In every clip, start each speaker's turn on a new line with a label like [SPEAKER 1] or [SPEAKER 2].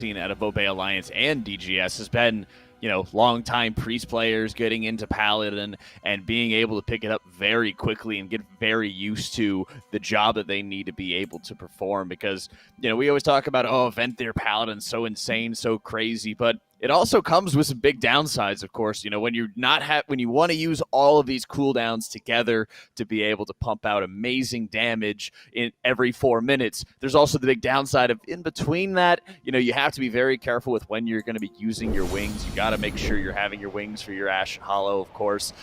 [SPEAKER 1] seen out of Obey Alliance and DGS has been, you know, long-time Priest players getting into Paladin and being able to pick it up very quickly and get very used to the job that they need to be able to perform. Because, you know, we always talk about, oh, Venthyr Paladin, so insane, so crazy, but it also comes with some big downsides, of course. You know, when you're not when you want to use all of these cooldowns together to be able to pump out amazing damage in every 4 minutes, there's also the big downside of in between that, you know, you have to be very careful with when you're going to be using your wings. You got to make sure you're having your wings for your Ashen Hollow, of course.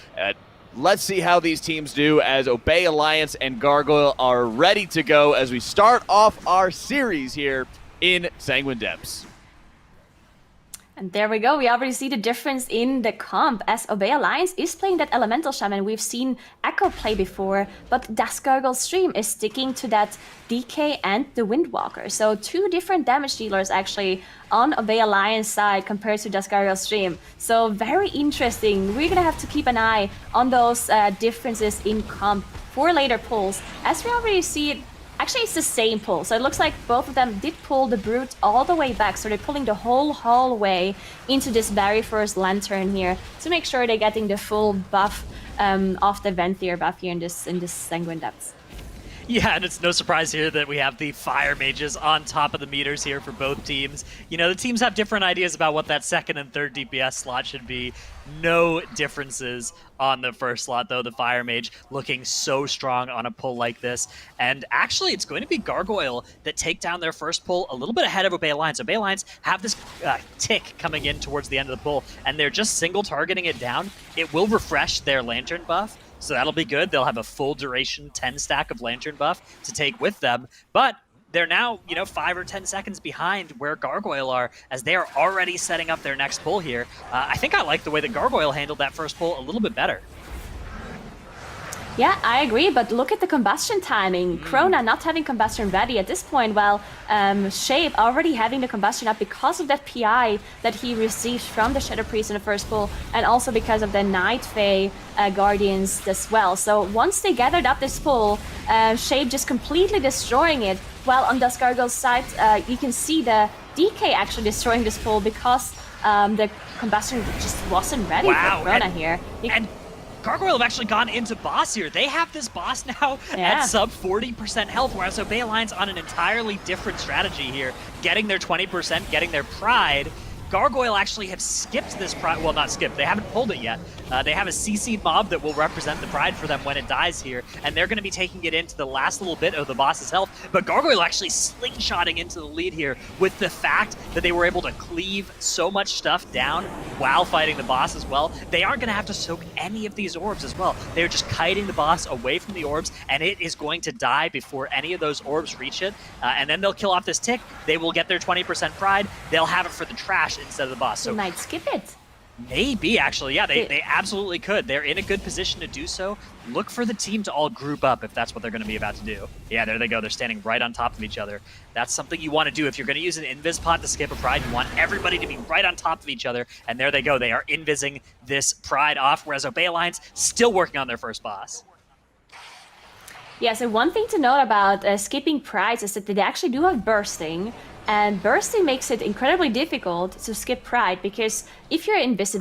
[SPEAKER 1] Let's see how these teams do as Obey Alliance and Gargoyle are ready to go as we start off our series here in Sanguine Depths.
[SPEAKER 2] And there we go. We already see the difference in the comp as Obey Alliance is playing that Elemental Shaman. We've seen Echo play before, but Das Gargoyle Stream is sticking to that DK and the Windwalker. So 2 different damage dealers actually on Obey Alliance side compared to Das Gargoyle Stream. So very interesting. We're going to have to keep an eye on those differences in comp for later pulls. As we already see it, actually, it's the same pull. So it looks like both of them did pull the Brute all the way back. So they're pulling the whole hallway into this very first Lantern here to make sure they're getting the full buff of the Venthyr buff here in this Sanguine Depths.
[SPEAKER 3] Yeah, and it's no surprise here that we have the Fire Mages on top of the meters here for both teams. You know, the teams have different ideas about what that second and third DPS slot should be. No differences on the first slot, though. The Fire Mage looking so strong on a pull like this. And actually, it's going to be Gargoyle that take down their first pull a little bit ahead of Obey Alliance. Obey Alliance have this tick coming in towards the end of the pull, and they're just single targeting it down. It will refresh their Lantern buff, so that'll be good. They'll have a full duration 10 stack of Lantern buff to take with them. But they're now, you know, 5 or 10 seconds behind where Gargoyle are, as they are already setting up their next pull here. I think I like the way that Gargoyle handled that first pull a little bit better.
[SPEAKER 2] Yeah, I agree, but look at the combustion timing. Krona not having combustion ready at this point, while Shape already having the combustion up because of that PI that he received from the Shadow Priest in the first pull, and also because of the Night Fae Guardians as well. So once they gathered up this pull, Shape just completely destroying it, while on Das Gargoyle's side, you can see the DK actually destroying this pull because the combustion just wasn't ready for Krona here.
[SPEAKER 3] Gargoyle have actually gone into boss here. They have this boss now at sub 40% health, whereas Obey Alliance on an entirely different strategy here, getting their 20%, getting their Pride. Gargoyle actually have skipped this Pride. Well, not skipped. They haven't pulled it yet. They have a CC mob that will represent the Pride for them when it dies here, and they're going to be taking it into the last little bit of the boss's health. But Gargoyle actually slingshotting into the lead here with the fact that they were able to cleave so much stuff down while fighting the boss as well. They aren't going to have to soak any of these orbs as well. They're just kiting the boss away from the orbs, and it is going to die before any of those orbs reach it. And then they'll kill off this tick. They will get their 20% Pride. They'll have it for the trash instead of the boss. So
[SPEAKER 2] they might skip it.
[SPEAKER 3] Maybe, actually. Yeah, they absolutely could. They're in a good position to do so. Look for the team to all group up if that's what they're going to be about to do. Yeah, there they go. They're standing right on top of each other. That's something you want to do. If you're going to use an invis pot to skip a Pride, you want everybody to be right on top of each other. And there they go. They are invising this Pride off, whereas Obey Alliance still working on their first boss.
[SPEAKER 2] Yeah, so one thing to note about skipping Prides is that they actually do have bursting. And bursting makes it incredibly difficult to skip Pride, because if you're invis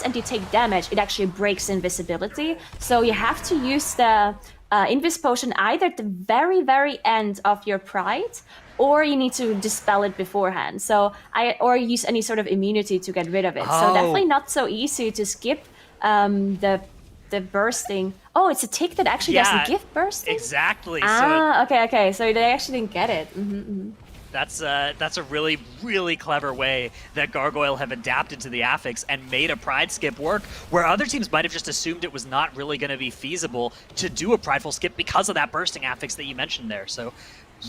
[SPEAKER 2] and you take damage, it actually breaks invisibility. So you have to use the invis potion either at the very, very end of your Pride, or you need to dispel it beforehand. So or use any sort of immunity to get rid of it. So definitely not so easy to skip the bursting. Oh, it's a tick that actually doesn't give bursting?
[SPEAKER 3] Exactly.
[SPEAKER 2] Okay. So they actually didn't get it.
[SPEAKER 3] That's a really, really clever way that Gargoyle have adapted to the affix and made a Pride skip work, where other teams might have just assumed it was not really going to be feasible to do a Prideful skip because of that bursting affix that you mentioned there. So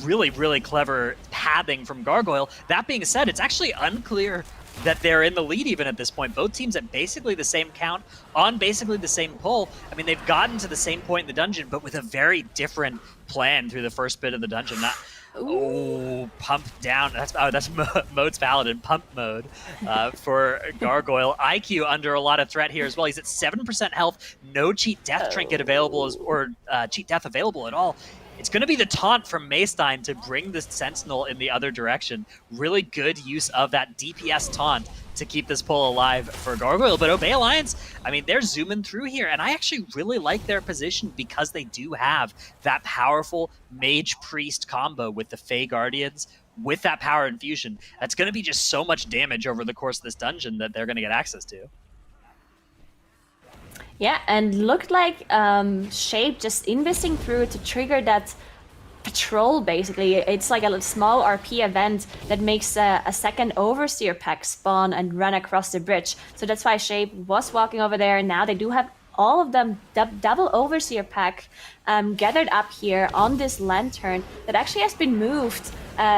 [SPEAKER 3] really, really clever pathing from Gargoyle. That being said, it's actually unclear that they're in the lead even at this point. Both teams at basically the same count, on basically the same pull. I mean, they've gotten to the same point in the dungeon, but with a very different plan through the first bit of the dungeon. Pump down. That's Mode's Paladin, pump mode for Gargoyle. IQ under a lot of threat here as well. He's at 7% health, no cheat death trinket available, or cheat death available at all. It's going to be the taunt from Maystein to bring the Sentinel in the other direction. Really good use of that DPS taunt to keep this pull alive for Gargoyle. But Obey Alliance, I mean, they're zooming through here, and I actually really like their position because they do have that powerful Mage Priest combo with the Fey Guardians, with that power infusion. That's going to be just so much damage over the course of this dungeon that they're going to get access to.
[SPEAKER 2] Yeah, and looked like Shape just investing through to trigger that patrol, basically. It's like a small RP event that makes a second Overseer pack spawn and run across the bridge. So that's why Shape was walking over there, and now they do have all of them double Overseer pack gathered up here on this lantern that actually has been moved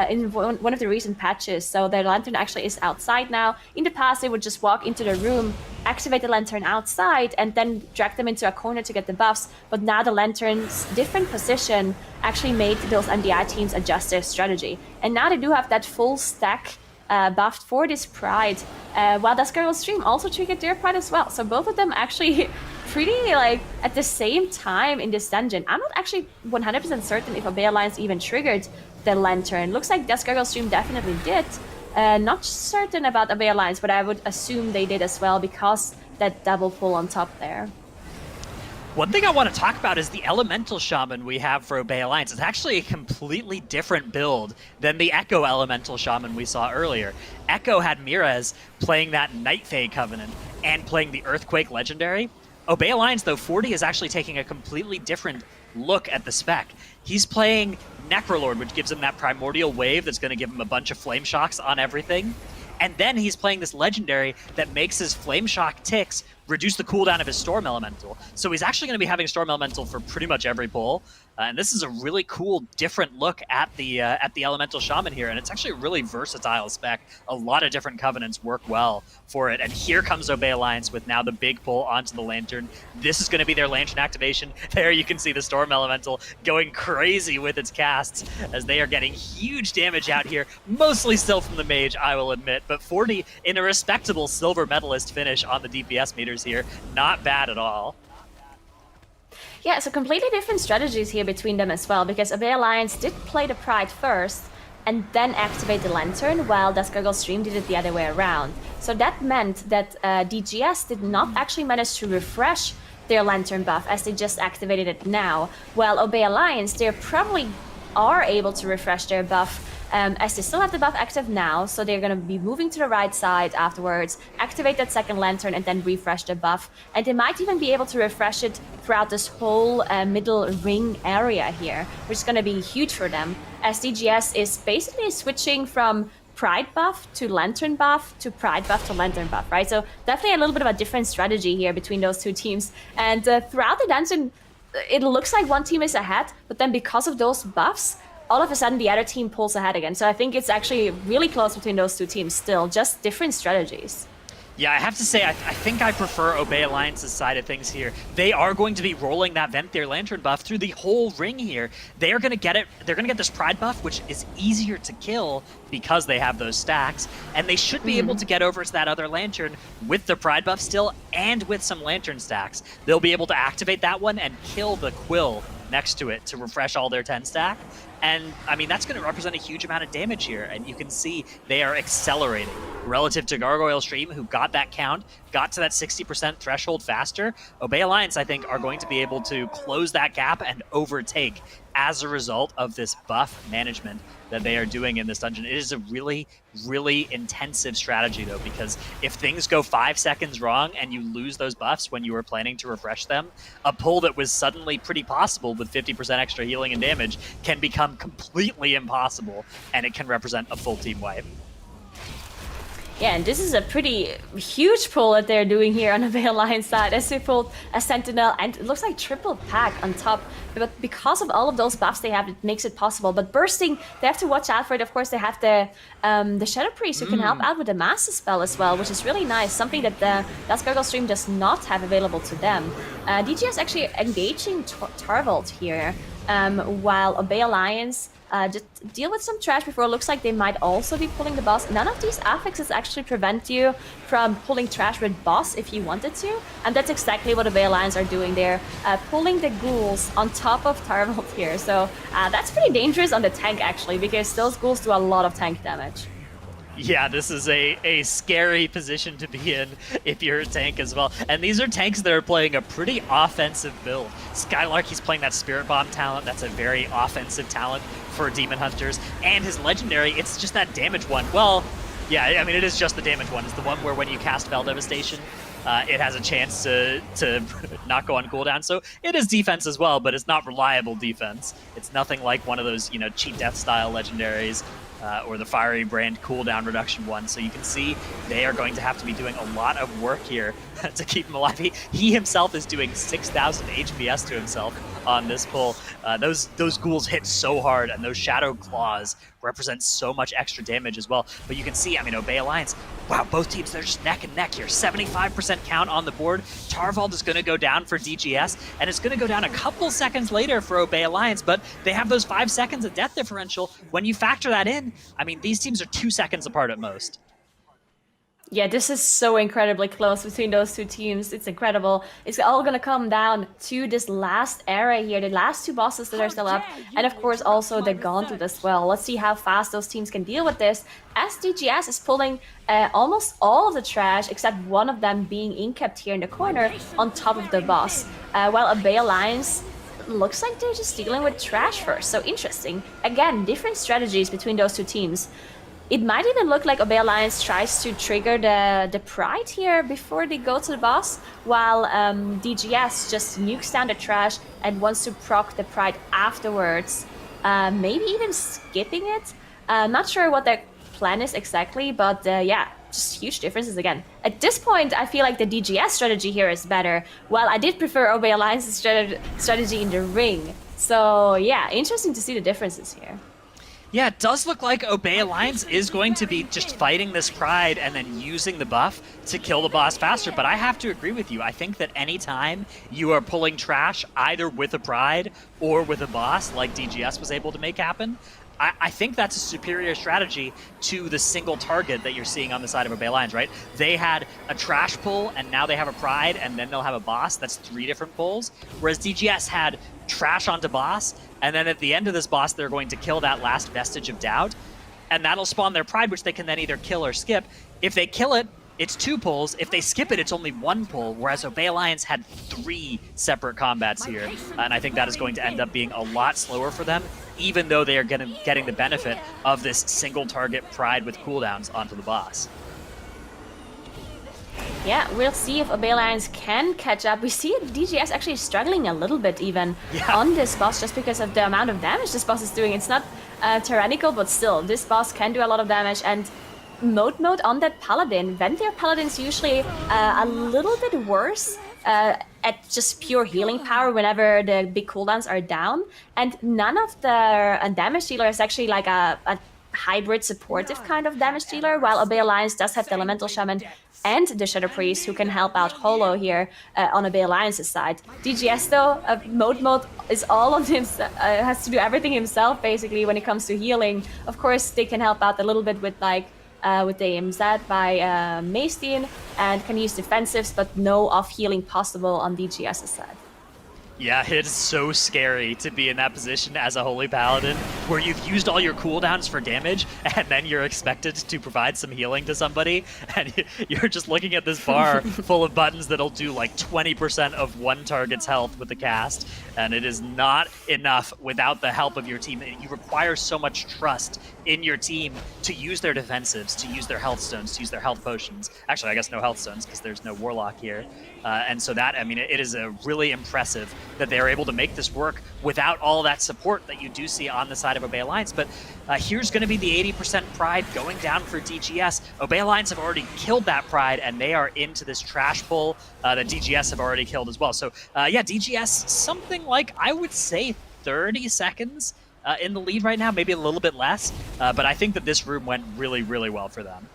[SPEAKER 2] in one of the recent patches. So the lantern actually is outside now. In the past, they would just walk into the room, activate the lantern outside, and then drag them into a corner to get the buffs. But now the lantern's different position actually made those MDI teams adjust their strategy. And now they do have that full stack buffed for this Pride, while Gargoyle Stream also triggered their Pride as well. So both of them actually pretty like at the same time in this dungeon. I'm not actually 100% certain if Obey Alliance even triggered the lantern. Looks like Gargoyle Stream definitely did. Not certain about Obey Alliance, but I would assume they did as well because that double pull on top there.
[SPEAKER 3] One thing I want to talk about is the Elemental Shaman we have for Obey Alliance. It's actually a completely different build than the Echo Elemental Shaman we saw earlier. Echo had Mirez playing that Night Fae Covenant and playing the Earthquake Legendary. Obey Alliance, though, 40 is actually taking a completely different look at the spec. He's playing Necrolord, which gives him that Primordial Wave that's going to give him a bunch of Flame Shocks on everything. And then he's playing this Legendary that makes his Flame Shock ticks reduce the cooldown of his Storm Elemental. So he's actually going to be having Storm Elemental for pretty much every pull. And this is a really cool, different look at the Elemental Shaman here. And it's actually a really versatile spec. A lot of different covenants work well for it. And here comes Obey Alliance with now the big pull onto the Lantern. This is going to be their Lantern activation. There you can see the Storm Elemental going crazy with its casts as they are getting huge damage out here. Mostly still from the Mage, I will admit. But 40 in a respectable silver medalist finish on the DPS meters here. Not bad at all.
[SPEAKER 2] Yeah, so completely different strategies here between them as well, because Obey Alliance did play the Pride first and then activate the Lantern, while Gargoyle Stream did it the other way around. So that meant that DGS did not actually manage to refresh their Lantern buff as they just activated it now, while Obey Alliance, they probably are able to refresh their buff as they still have the buff active now, so they're going to be moving to the right side afterwards, activate that second Lantern, and then refresh the buff. And they might even be able to refresh it throughout this whole middle ring area here, which is going to be huge for them, as DGS is basically switching from Pride buff to Lantern buff to Pride buff to Lantern buff, right? So definitely a little bit of a different strategy here between those two teams. And throughout the dungeon, it looks like one team is ahead, but then because of those buffs, all of a sudden the other team pulls ahead again. So I think it's actually really close between those two teams still, just different strategies.
[SPEAKER 3] Yeah, I have to say, I think I prefer Obey Alliance's side of things here. They are going to be rolling that Venthyr Lantern buff through the whole ring here. They are going to get it. They're going to get this Pride buff, which is easier to kill because they have those stacks. And they should be able to get over to that other Lantern with the Pride buff still and with some Lantern stacks. They'll be able to activate that one and kill the Quill next to it to refresh all their 10 stack. And, I mean, that's going to represent a huge amount of damage here. And you can see they are accelerating relative to Gargoyle Stream, who got that count, got to that 60% threshold faster. Obey Alliance, I think, are going to be able to close that gap and overtake as a result of this buff management that they are doing in this dungeon. It is a really, really intensive strategy, though, because if things go 5 seconds wrong and you lose those buffs when you were planning to refresh them, a pull that was suddenly pretty possible with 50% extra healing and damage can become completely impossible, and it can represent a full team wipe.
[SPEAKER 2] Yeah, and this is a pretty huge pull that they're doing here on the Obey Alliance side, as they pulled a Sentinel, and it looks like triple pack on top. But because of all of those buffs they have, it makes it possible. But bursting, they have to watch out for it. Of course, they have the Shadow Priest who can help out with the Master Spell as well, which is really nice. Something that the Gargoyle Stream does not have available to them. DGS actually engaging Tarvold here. while Obey Alliance just deal with some trash before. It looks like they might also be pulling the boss. None of these affixes actually prevent you from pulling trash with boss if you wanted to, and that's exactly what Obey Alliance are doing there, pulling the ghouls on top of Tarvold here. So that's pretty dangerous on the tank actually, because those ghouls do a lot of tank damage.
[SPEAKER 3] Yeah, this is a scary position to be in if you're a tank as well. And these are tanks that are playing a pretty offensive build. Skylark, he's playing that Spirit Bomb talent. That's a very offensive talent for Demon Hunters. And his legendary, it's just that damage one. Well, yeah, I mean, it is just the damage one. It's the one where when you cast Fel Devastation, it has a chance to not go on cooldown. So it is defense as well, but it's not reliable defense. It's nothing like one of those, you know, cheat death style legendaries. Or the Fiery Brand cooldown reduction one. So you can see they are going to have to be doing a lot of work here to keep him alive. He himself is doing 6,000 HPS to himself on this pull. Those ghouls hit so hard, and those Shadow Claws represent so much extra damage as well. But you can see, I mean, Obey Alliance, wow, both teams, they're just neck and neck here. 75% count on the board. Tarvold is going to go down for DGS, and it's going to go down a couple seconds later for Obey Alliance, but they have those 5 seconds of death differential. When you factor that in, I mean, these teams are 2 seconds apart at most.
[SPEAKER 2] Yeah, this is so incredibly close between those two teams. It's incredible. It's all going to come down to this last era here, the last 2 bosses that are still up, and of course also the Gauntlet as well. Let's see how fast those teams can deal with this, as DGS is pulling almost all of the trash, except one of them being inkept here in the corner on top of the boss, while Obey Alliance looks like they're just dealing with trash first. So interesting. Again, different strategies between those two teams. It might even look like Obey Alliance tries to trigger the Pride here before they go to the boss, while DGS just nukes down the trash and wants to proc the Pride afterwards. Maybe even skipping it. Not sure what their plan is exactly, but yeah, just huge differences again. At this point, I feel like the DGS strategy here is better, while I did prefer Obey Alliance's strategy in the ring. So yeah, interesting to see the differences here.
[SPEAKER 3] Yeah, it does look like Obey Alliance is going to be just fighting this Pride and then using the buff to kill the boss faster, but I have to agree with you. I think that anytime you are pulling trash, either with a Pride or with a boss, like DGS was able to make happen, I think that's a superior strategy to the single target that you're seeing on the side of Obey Alliance, right? They had a trash pull, and now they have a Pride, and then they'll have a boss. That's 3 different pulls. Whereas DGS had trash onto boss, and then at the end of this boss, they're going to kill that last vestige of doubt, and that'll spawn their Pride, which they can then either kill or skip. If they kill it, it's 2 pulls. If they skip it, it's only 1 pull, whereas Obey Alliance had 3 separate combats here. And I think that is going to end up being a lot slower for them, even though they are getting the benefit of this single target Pride with cooldowns onto the boss.
[SPEAKER 2] Yeah, we'll see if Obey Alliance can catch up. We see DGS actually struggling a little bit even on this boss, just because of the amount of damage this boss is doing. It's not tyrannical, but still, this boss can do a lot of damage. And mode on that Paladin. Venthyr Paladin's usually a little bit worse at just pure healing power whenever the big cooldowns are down. And none of the damage dealer is actually like a hybrid supportive kind of damage dealer, while Obey Alliance does have the Elemental Shaman and the Shadow Priest who can help out Holo here on Obey Alliance's side. DGS though, mode is all on him, has to do everything himself basically when it comes to healing. Of course, they can help out a little bit with like with the MZ by Maestein, and can use defensives, but no off healing possible on DGS's side.
[SPEAKER 3] Yeah, it's so scary to be in that position as a Holy Paladin, where you've used all your cooldowns for damage, and then you're expected to provide some healing to somebody, and you're just looking at this bar full of buttons that'll do like 20% of one target's health with the cast, and it is not enough without the help of your team. You require so much trust in your team to use their defensives, to use their health stones, to use their health potions. Actually, I guess no health stones, because there's no Warlock here. And so that, I mean, it is a really impressive that they're able to make this work without all that support that you do see on the side of Obey Alliance. But here's going to be the 80% Pride going down for DGS. Obey Alliance have already killed that Pride, and they are into this trash pull that DGS have already killed as well. So yeah, DGS, something like, I would say 30 seconds in the lead right now, maybe a little bit less. But I think that this room went really, really well for them.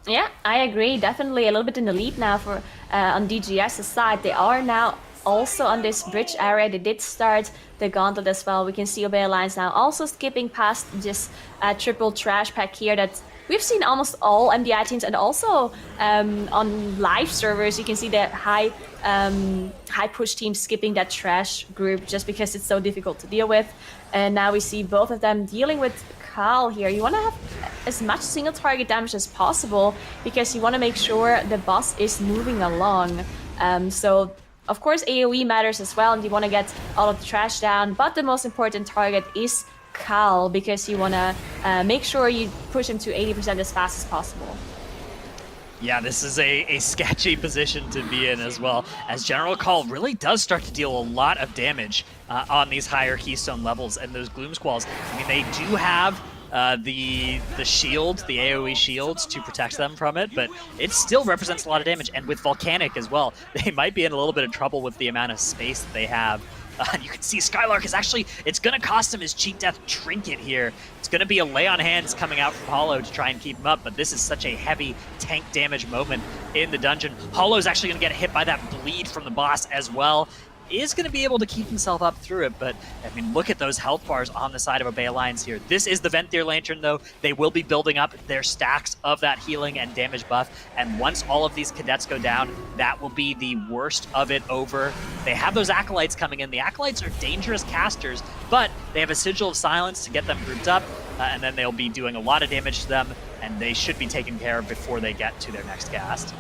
[SPEAKER 2] Yeah, I agree. Definitely a little bit in the lead now for on DGS's side. They are now also on this bridge area. They did start the Gauntlet as well. We can see Obey Alliance now also skipping past this triple trash pack here that we've seen almost all MDI teams, and also on live servers, you can see the high push teams skipping that trash group just because it's so difficult to deal with. And now we see both of them dealing with Khal here. You want to have as much single target damage as possible because you want to make sure the boss is moving along. So of course AoE matters as well, and you want to get all of the trash down, but the most important target is Khal because you want to make sure you push him to 80% as fast as possible.
[SPEAKER 3] Yeah, this is a sketchy position to be in as well, as General Khal really does start to deal a lot of damage on these higher keystone levels, and those Gloom Squalls, I mean, they do have the shield, the AoE shields to protect them from it, but it still represents a lot of damage, and with Volcanic as well, they might be in a little bit of trouble with the amount of space that they have. You can see Skylark is actually, it's going to cost him his Cheat Death Trinket here. It's going to be a lay on hands coming out from Hollow to try and keep him up, but this is such a heavy tank damage moment in the dungeon. Hollow's actually going to get hit by that bleed from the boss as well. Is going to be able to keep himself up through it, but I mean, look at those health bars on the side of Obey Alliance here. This is the Venthyr Lantern, though. They will be building up their stacks of that healing and damage buff, and once all of these cadets go down, that will be the worst of it over. They have those Acolytes coming in. The Acolytes are dangerous casters, but they have a Sigil of Silence to get them grouped up, and then they'll be doing a lot of damage to them, and they should be taken care of before they get to their next cast.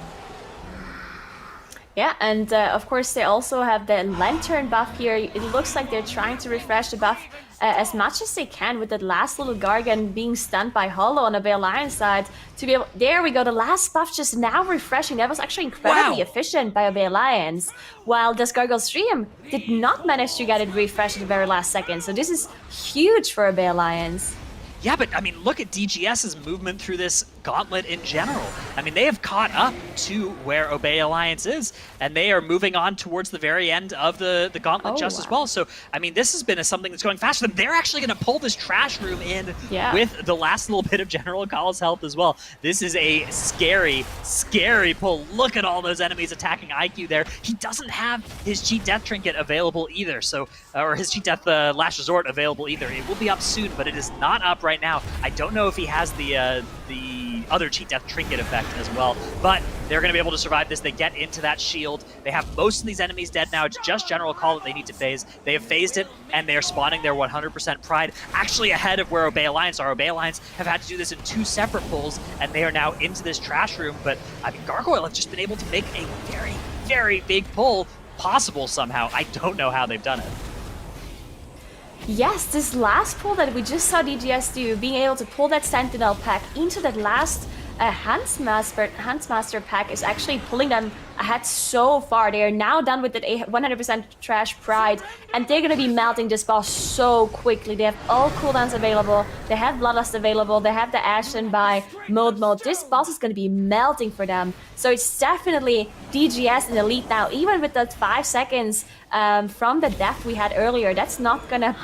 [SPEAKER 2] Yeah, and of course they also have the Lantern buff here. It looks like they're trying to refresh the buff as much as they can with that last little Gargan being stunned by Hollow on the Obey Alliance side. To be able, there we go, the last buff just now refreshing. That was actually incredibly efficient by Obey Alliance, while this Gargoyle Stream did not manage to get it refreshed at the very last second. So this is huge for Obey Alliance.
[SPEAKER 3] Yeah, but I mean, look at DGS's movement through this Gauntlet in general. I mean, they have caught up to where Obey Alliance is, and they are moving on towards the very end of the Gauntlet as well. So, I mean, this has been something that's going faster. They're actually going to pull this trash room in with the last little bit of General Khal's health as well. This is a scary, scary pull. Look at all those enemies attacking IQ there. He doesn't have his Cheat Death Trinket available either, so or his Cheat Death Last Resort available either. It will be up soon, but it is not up right now. I don't know if he has the other Cheat Death Trinket effect as well, but they're going to be able to survive this. They get into that shield. They have most of these enemies dead now. It's just General Khal that they need to phase. They have phased it, and they are spawning their 100% Pride, actually ahead of where Obey Alliance are. Obey Alliance have had to do this in 2 separate pulls, and they are now into this trash room, but I mean, Gargoyle have just been able to make a very, very big pull possible somehow. I don't know how they've done it.
[SPEAKER 2] Yes, this last pull that we just saw DGS do, being able to pull that Sentinel pack into that last Huntsmaster pack is actually pulling them ahead so far. They are now done with that 100% trash Pride, and they're going to be melting this boss so quickly. They have all cooldowns available, they have Bloodlust available, they have the Ashen by mode. This boss is going to be melting for them. So it's definitely DGS in the lead now, even with that 5 seconds from the death we had earlier. That's not going to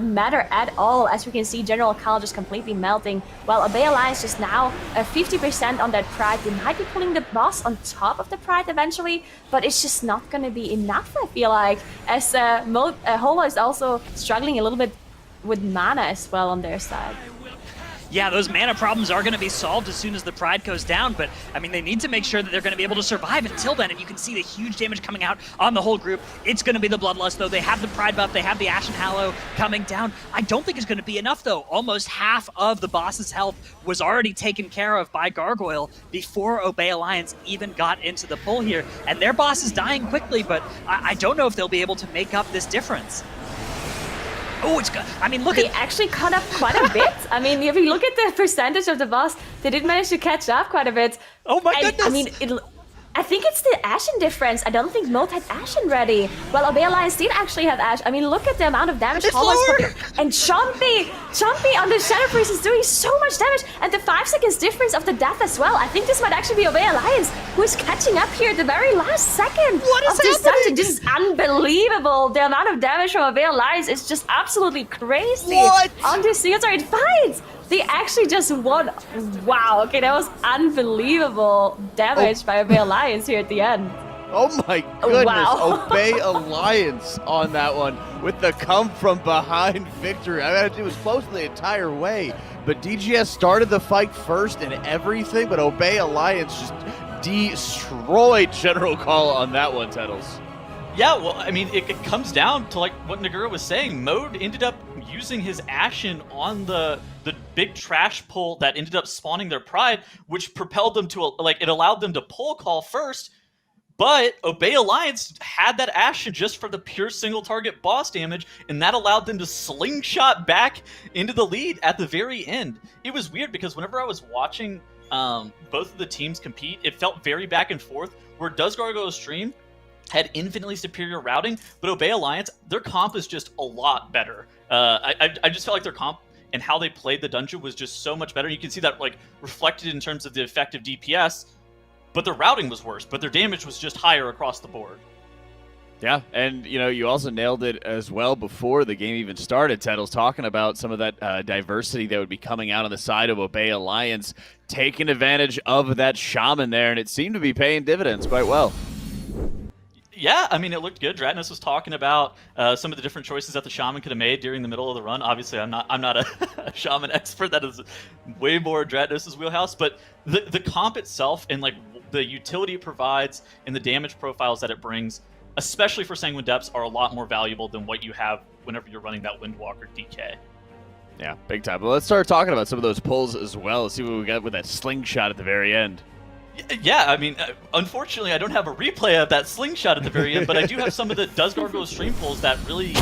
[SPEAKER 2] matter at all, as we can see General Khal just completely melting, while Obey Alliance just now 50% on that Pride. They might be pulling the boss on top of the Pride eventually, but it's just not going to be enough, I feel like, as Holo is also struggling a little bit with mana as well on their side.
[SPEAKER 3] Yeah, those mana problems are going to be solved as soon as the Pride goes down, but I mean, they need to make sure that they're going to be able to survive until then, and you can see the huge damage coming out on the whole group. It's going to be the Bloodlust, though. They have the Pride buff, they have the Ashen Hallow coming down. I don't think it's going to be enough, though. Almost half of the boss's health was already taken care of by Gargoyle before Obey Alliance even got into the pull here, and their boss is dying quickly, but I don't know if they'll be able to make up this difference. Oh, it's good. I mean, look
[SPEAKER 2] They actually caught up quite a bit. I mean, if you look at the percentage of the boss, they did manage to catch up quite a bit.
[SPEAKER 3] Oh my goodness!
[SPEAKER 2] I mean, I think it's the Ashen difference. I don't think Moat had Ashen ready. Well, Obey Alliance did actually have Ashen. I mean, look at the amount of damage Hollow is putting. And Chompy on the Shadow Priest is doing so much damage. And the 5 seconds difference of the death as well. I think this might actually be Obey Alliance, who is catching up here at the very last second
[SPEAKER 3] of
[SPEAKER 2] this dungeon. This is unbelievable. The amount of damage from Obey Alliance is just absolutely crazy.
[SPEAKER 3] What?
[SPEAKER 2] On this single target fight. They actually just won. Wow, okay, that was unbelievable damage by Obey Alliance here at the end.
[SPEAKER 1] Oh my goodness,
[SPEAKER 2] Wow.
[SPEAKER 1] Obey Alliance on that one with the come from behind victory. I mean, it was close the entire way, but DGS started the fight first and everything, but Obey Alliance just destroyed General Call on that one, Tettles.
[SPEAKER 4] Yeah, well, I mean, it comes down to like what Nagura was saying. Mode ended up using his Ashen on the big trash pull that ended up spawning their Pride, which propelled them to, it allowed them to pull call first, but Obey Alliance had that Ashen just for the pure single target boss damage, and that allowed them to slingshot back into the lead at the very end. It was weird because whenever I was watching both of the teams compete, it felt very back and forth, where Does Gargoyle stream had infinitely superior routing, but Obey Alliance, their comp is just a lot better. I just felt like their comp and how they played the dungeon was just so much better. You can see that reflected in terms of the effective DPS, but their routing was worse, but their damage was just higher across the board.
[SPEAKER 1] Yeah, and you also nailed it as well before the game even started, Tettles, talking about some of that diversity that would be coming out on the side of Obey Alliance, taking advantage of that Shaman there, and it seemed to be paying dividends quite well.
[SPEAKER 4] Yeah, I mean, it looked good. Dratnus was talking about some of the different choices that the Shaman could have made during the middle of the run. Obviously, I'm not a Shaman expert. That is way more Dratnus' wheelhouse. But the comp itself and the utility it provides and the damage profiles that it brings, especially for Sanguine Depths, are a lot more valuable than what you have whenever you're running that Windwalker DK.
[SPEAKER 1] Yeah, big time. Well, let's start talking about some of those pulls as well. Let's see what we got with that slingshot at the very end.
[SPEAKER 4] Yeah, I mean, unfortunately, I don't have a replay of that slingshot at the very end, but I do have some of the Does Gargoyle stream pulls that really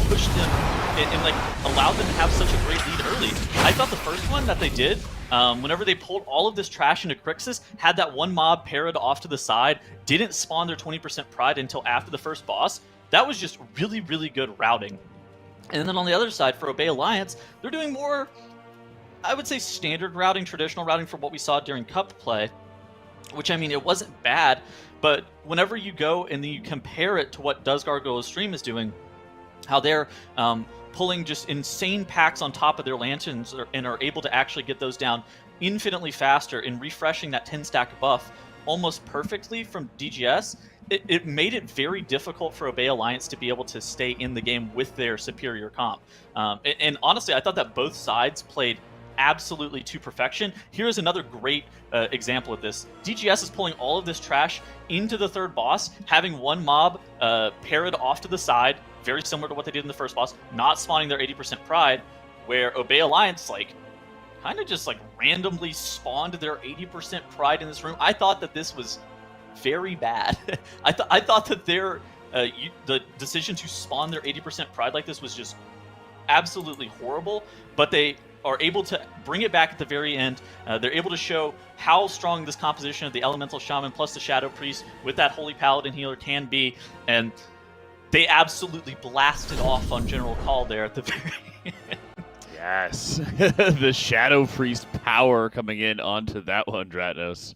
[SPEAKER 4] pushed them and allowed them to have such a great lead early. I thought the first one that they did, whenever they pulled all of this trash into Crixus, had that one mob parried off to the side, didn't spawn their 20% Pride until after the first boss. That was just really, really good routing. And then on the other side, for Obey Alliance, they're doing more, I would say, standard routing, traditional routing for what we saw during Cup play. Which, I mean, it wasn't bad, but whenever you go and then you compare it to what Does Gargoyle Stream is doing, how they're pulling just insane packs on top of their lanterns and are able to actually get those down infinitely faster and refreshing that 10-stack buff almost perfectly from DGS, it made it very difficult for Obey Alliance to be able to stay in the game with their superior comp. And honestly, I thought that both sides played absolutely to perfection. Here's another great example of this. DGS is pulling all of this trash into the third boss, having one mob parried off to the side, very similar to what they did in the first boss, not spawning their 80% Pride, where Obey Alliance kind of just randomly spawned their 80% Pride in this room. I thought that this was very bad. I thought that the decision to spawn their 80% Pride like this was just absolutely horrible, but they are able to bring it back at the very end. They're able to show how strong this composition of the Elemental Shaman plus the Shadow Priest with that Holy Paladin Healer can be, and they absolutely blasted off on General Call there at the very end.
[SPEAKER 1] Yes, the Shadow Priest power coming in onto that one, Dratnos.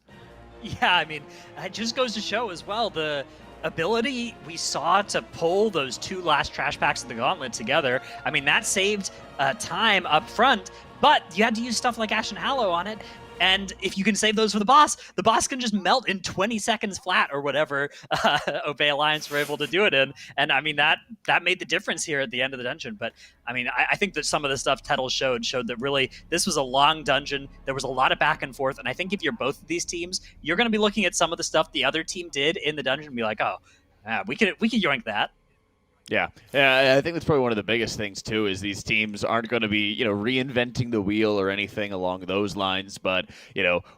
[SPEAKER 3] Yeah, I mean, it just goes to show as well the ability we saw to pull those two last trash packs of the Gauntlet together. I mean, that saved time up front, but you had to use stuff like Ashen Hallow on it. And if you can save those for the boss can just melt in 20 seconds flat or whatever Obey Alliance were able to do it in. And I mean, that made the difference here at the end of the dungeon. But I mean, I think that some of the stuff Tettle showed that really this was a long dungeon. There was a lot of back and forth. And I think if you're both of these teams, you're going to be looking at some of the stuff the other team did in the dungeon and be like, oh, we could yoink that.
[SPEAKER 1] Yeah, I think that's probably one of the biggest things too. Is these teams aren't going to be, reinventing the wheel or anything along those lines. But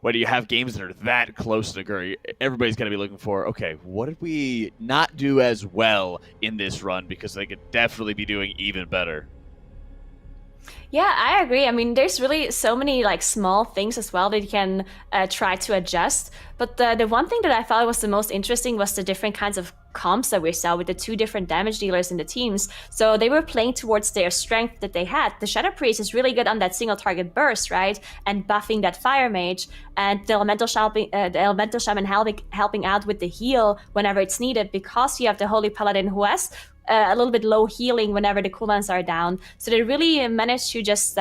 [SPEAKER 1] when you have games that are that close to agree, everybody's going to be looking for, okay, what did we not do as well in this run? Because they could definitely be doing even better.
[SPEAKER 2] Yeah, I agree. I mean, there's really so many small things as well that you can try to adjust. But the one thing that I thought was the most interesting was the different kinds of comps that we saw with the two different damage dealers in the teams. So they were playing towards their strength that they had. The Shadow Priest is really good on that single target burst, right? And buffing that Fire Mage. And the Elemental Shaman helping out with the heal whenever it's needed, because you have the Holy Paladin who has a little bit low healing whenever the cooldowns are down. So they really managed to just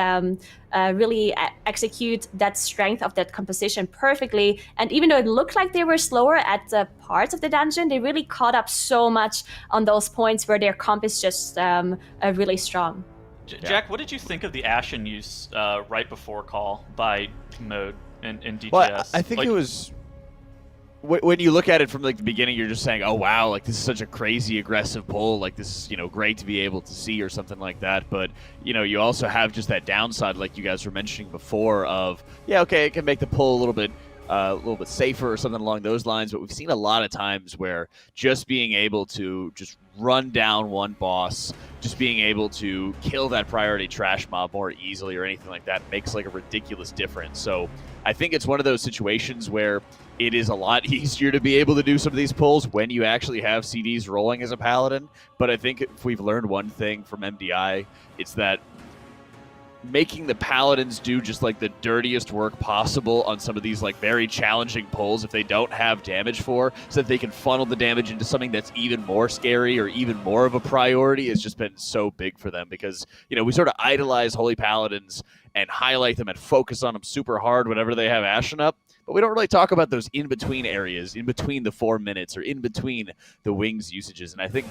[SPEAKER 2] really execute that strength of that composition perfectly. And even though it looked like they were slower at the parts of the dungeon, they really caught up so much on those points where their comp is just really strong.
[SPEAKER 4] Jack, what did you think of the Ashen use right before call by Mode in DGS?
[SPEAKER 1] Well, I think it was... When you look at it from like the beginning, you're just saying, "Oh wow, like this is such a crazy aggressive pull. Like this is great to be able to see or something like that." But you also have just that downside, like you guys were mentioning before, of it can make the pull a little bit safer or something along those lines. But we've seen a lot of times where just being able to just run down one boss, just being able to kill that priority trash mob more easily or anything like that makes like a ridiculous difference. So I think it's one of those situations where it is a lot easier to be able to do some of these pulls when you actually have CDs rolling as a paladin. But I think if we've learned one thing from MDI, it's that making the paladins do just like the dirtiest work possible on some of these like very challenging pulls if they don't have damage for, so that they can funnel the damage into something that's even more scary or even more of a priority, has just been so big for them. Because we sort of idolize holy paladins and highlight them and focus on them super hard whenever they have Ashen up, but we don't really talk about those in-between areas, in between the 4 minutes or in between the wings usages. And I think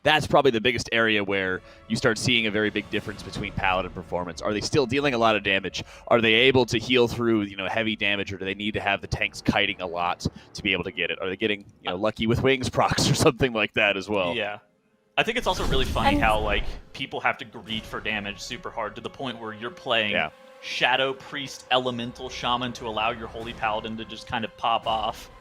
[SPEAKER 1] that's probably the biggest area where you start seeing a very big difference between Paladin performance. Are they still dealing a lot of damage? Are they able to heal through heavy damage, or do they need to have the tanks kiting a lot to be able to get it? Are they getting lucky with wings procs or something like that as well?
[SPEAKER 4] Yeah. I think it's also really funny how like people have to greed for damage super hard to the point where you're playing Shadow Priest Elemental Shaman to allow your Holy Paladin to just kind of pop off.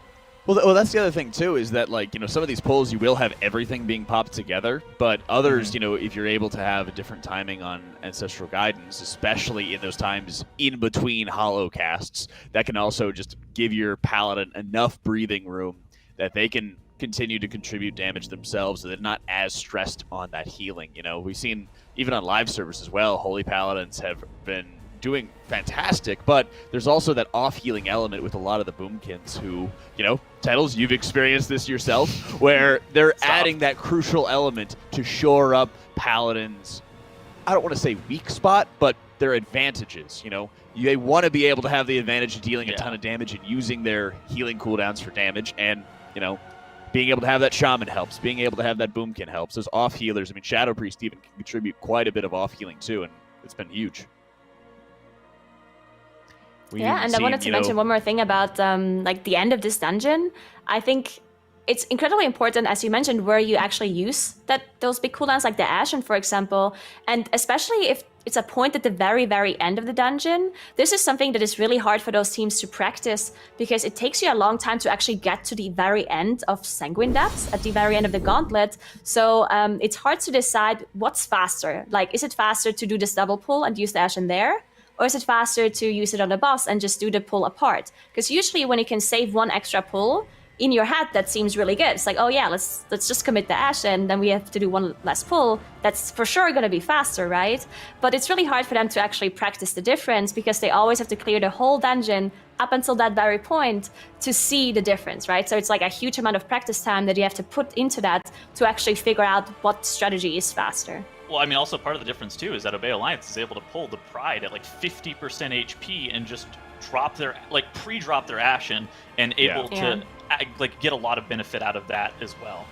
[SPEAKER 1] Well, that's the other thing, too, is that, like, some of these pulls, you will have everything being popped together, but others, if you're able to have a different timing on Ancestral Guidance, especially in those times in between hollow casts, that can also just give your Paladin enough breathing room that they can continue to contribute damage themselves, so they're not as stressed on that healing. We've seen, even on live servers as well, Holy Paladins have been doing fantastic, but there's also that off-healing element with a lot of the boomkins who, Tettles, you've experienced this yourself, where they're adding that crucial element to shore up Paladins, I don't want to say weak spot, but their advantages, They want to be able to have the advantage of dealing a ton of damage and using their healing cooldowns for damage, and, being able to have that Shaman helps, being able to have that boomkin helps. Those off-healers, Shadow Priest even can contribute quite a bit of off-healing too, and it's been huge.
[SPEAKER 2] And I wanted to mention one more thing about the end of this dungeon. I think it's incredibly important, as you mentioned, where you actually use those big cooldowns, like the Ashen, for example. And especially if it's a point at the very, very end of the dungeon, this is something that is really hard for those teams to practice, because it takes you a long time to actually get to the very end of Sanguine Depths, at the very end of the Gauntlet. So it's hard to decide what's faster. Like, is it faster to do this double pull and use the Ashen there? Or is it faster to use it on the boss and just do the pull apart? Because usually when you can save one extra pull, in your head that seems really good. It's like, oh yeah, let's just commit the Ashen, then we have to do one less pull. That's for sure going to be faster, right? But it's really hard for them to actually practice the difference, because they always have to clear the whole dungeon up until that very point to see the difference, right? So it's like a huge amount of practice time that you have to put into that to actually figure out what strategy is faster.
[SPEAKER 4] Well, also part of the difference too is that Obey Alliance is able to pull the Pride at like 50% HP and just drop their, pre-drop their Ashen, and able to get a lot of benefit out of that as well.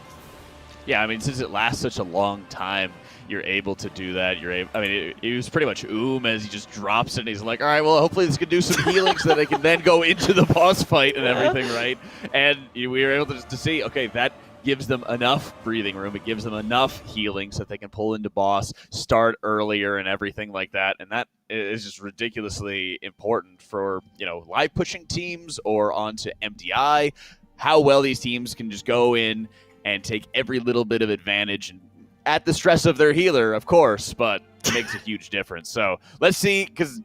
[SPEAKER 1] Yeah, since it lasts such a long time, you're able to do that. It was pretty much as he just drops it, and he's like, all right, well, hopefully this can do some healing so that I can then go into the boss fight and everything, right? And we were able to see, okay, that gives them enough breathing room. It gives them enough healing so that they can pull into boss, start earlier, and everything like that. And that is just ridiculously important for, live pushing teams or onto MDI. How well these teams can just go in and take every little bit of advantage, and at the stress of their healer, of course, but it makes a huge difference. So let's see, because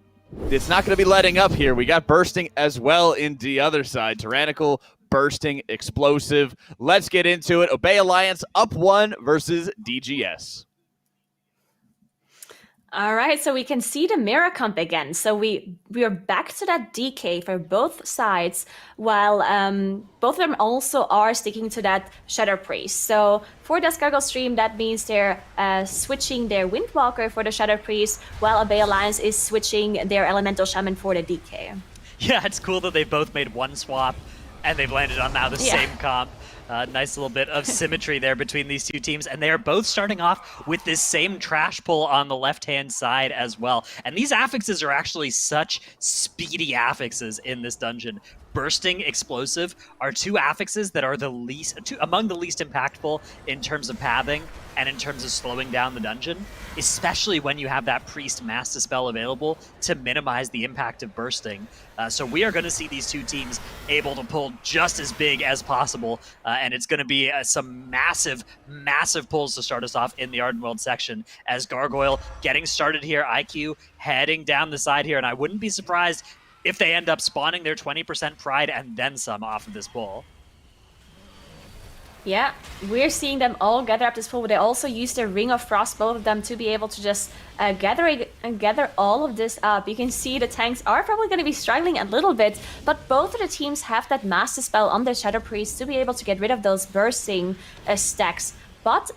[SPEAKER 1] it's not going to be letting up here. We got bursting as well in the other side. Tyrannical, bursting, explosive. Let's get into it. Obey Alliance up 1 versus DGS.
[SPEAKER 2] All right, so we can see the mirror comp again. So we are back to that DK for both sides, while both of them also are sticking to that Shadow Priest. So for the Gargoyle stream, that means they're switching their Windwalker for the Shadow Priest, while Obey Alliance is switching their Elemental Shaman for the DK.
[SPEAKER 3] Yeah, it's cool that they both made one swap, and they've landed on now the same comp. Nice little bit of symmetry there between these two teams, and they are both starting off with this same trash pull on the left-hand side as well. And these affixes are actually such speedy affixes in this dungeon. Bursting Explosive are two affixes that are among the least impactful in terms of pathing and in terms of slowing down the dungeon, especially when you have that Priest Mass Dispel available to minimize the impact of bursting. So we are going to see these two teams able to pull just as big as possible, and it's going to be some massive, massive pulls to start us off in the Ardenweald section, as Gargoyle getting started here, IQ heading down the side here, and I wouldn't be surprised if they end up spawning their 20% Pride and then some off of this pull.
[SPEAKER 2] Yeah, we're seeing them all gather up this pull, but they also use their Ring of Frost, both of them, to be able to just gather all of this up. You can see the tanks are probably going to be struggling a little bit, but both of the teams have that Master Spell on their Shadow Priest to be able to get rid of those bursting stacks. But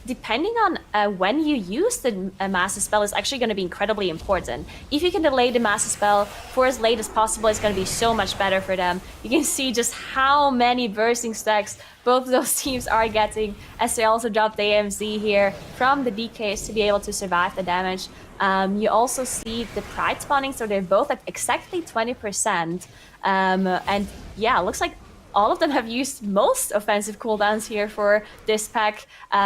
[SPEAKER 2] depending on when you use the Master Spell is actually going to be incredibly important. If you can delay the Master Spell for as late as possible, it's going to be so much better for them. You can see just how many bursting stacks both of those teams are getting, as they also drop the AMZ here from the DKs to be able to survive the damage. You also see the Pride spawning, so they're both at exactly 20%. And yeah, looks like all of them have used most offensive cooldowns here for this pack.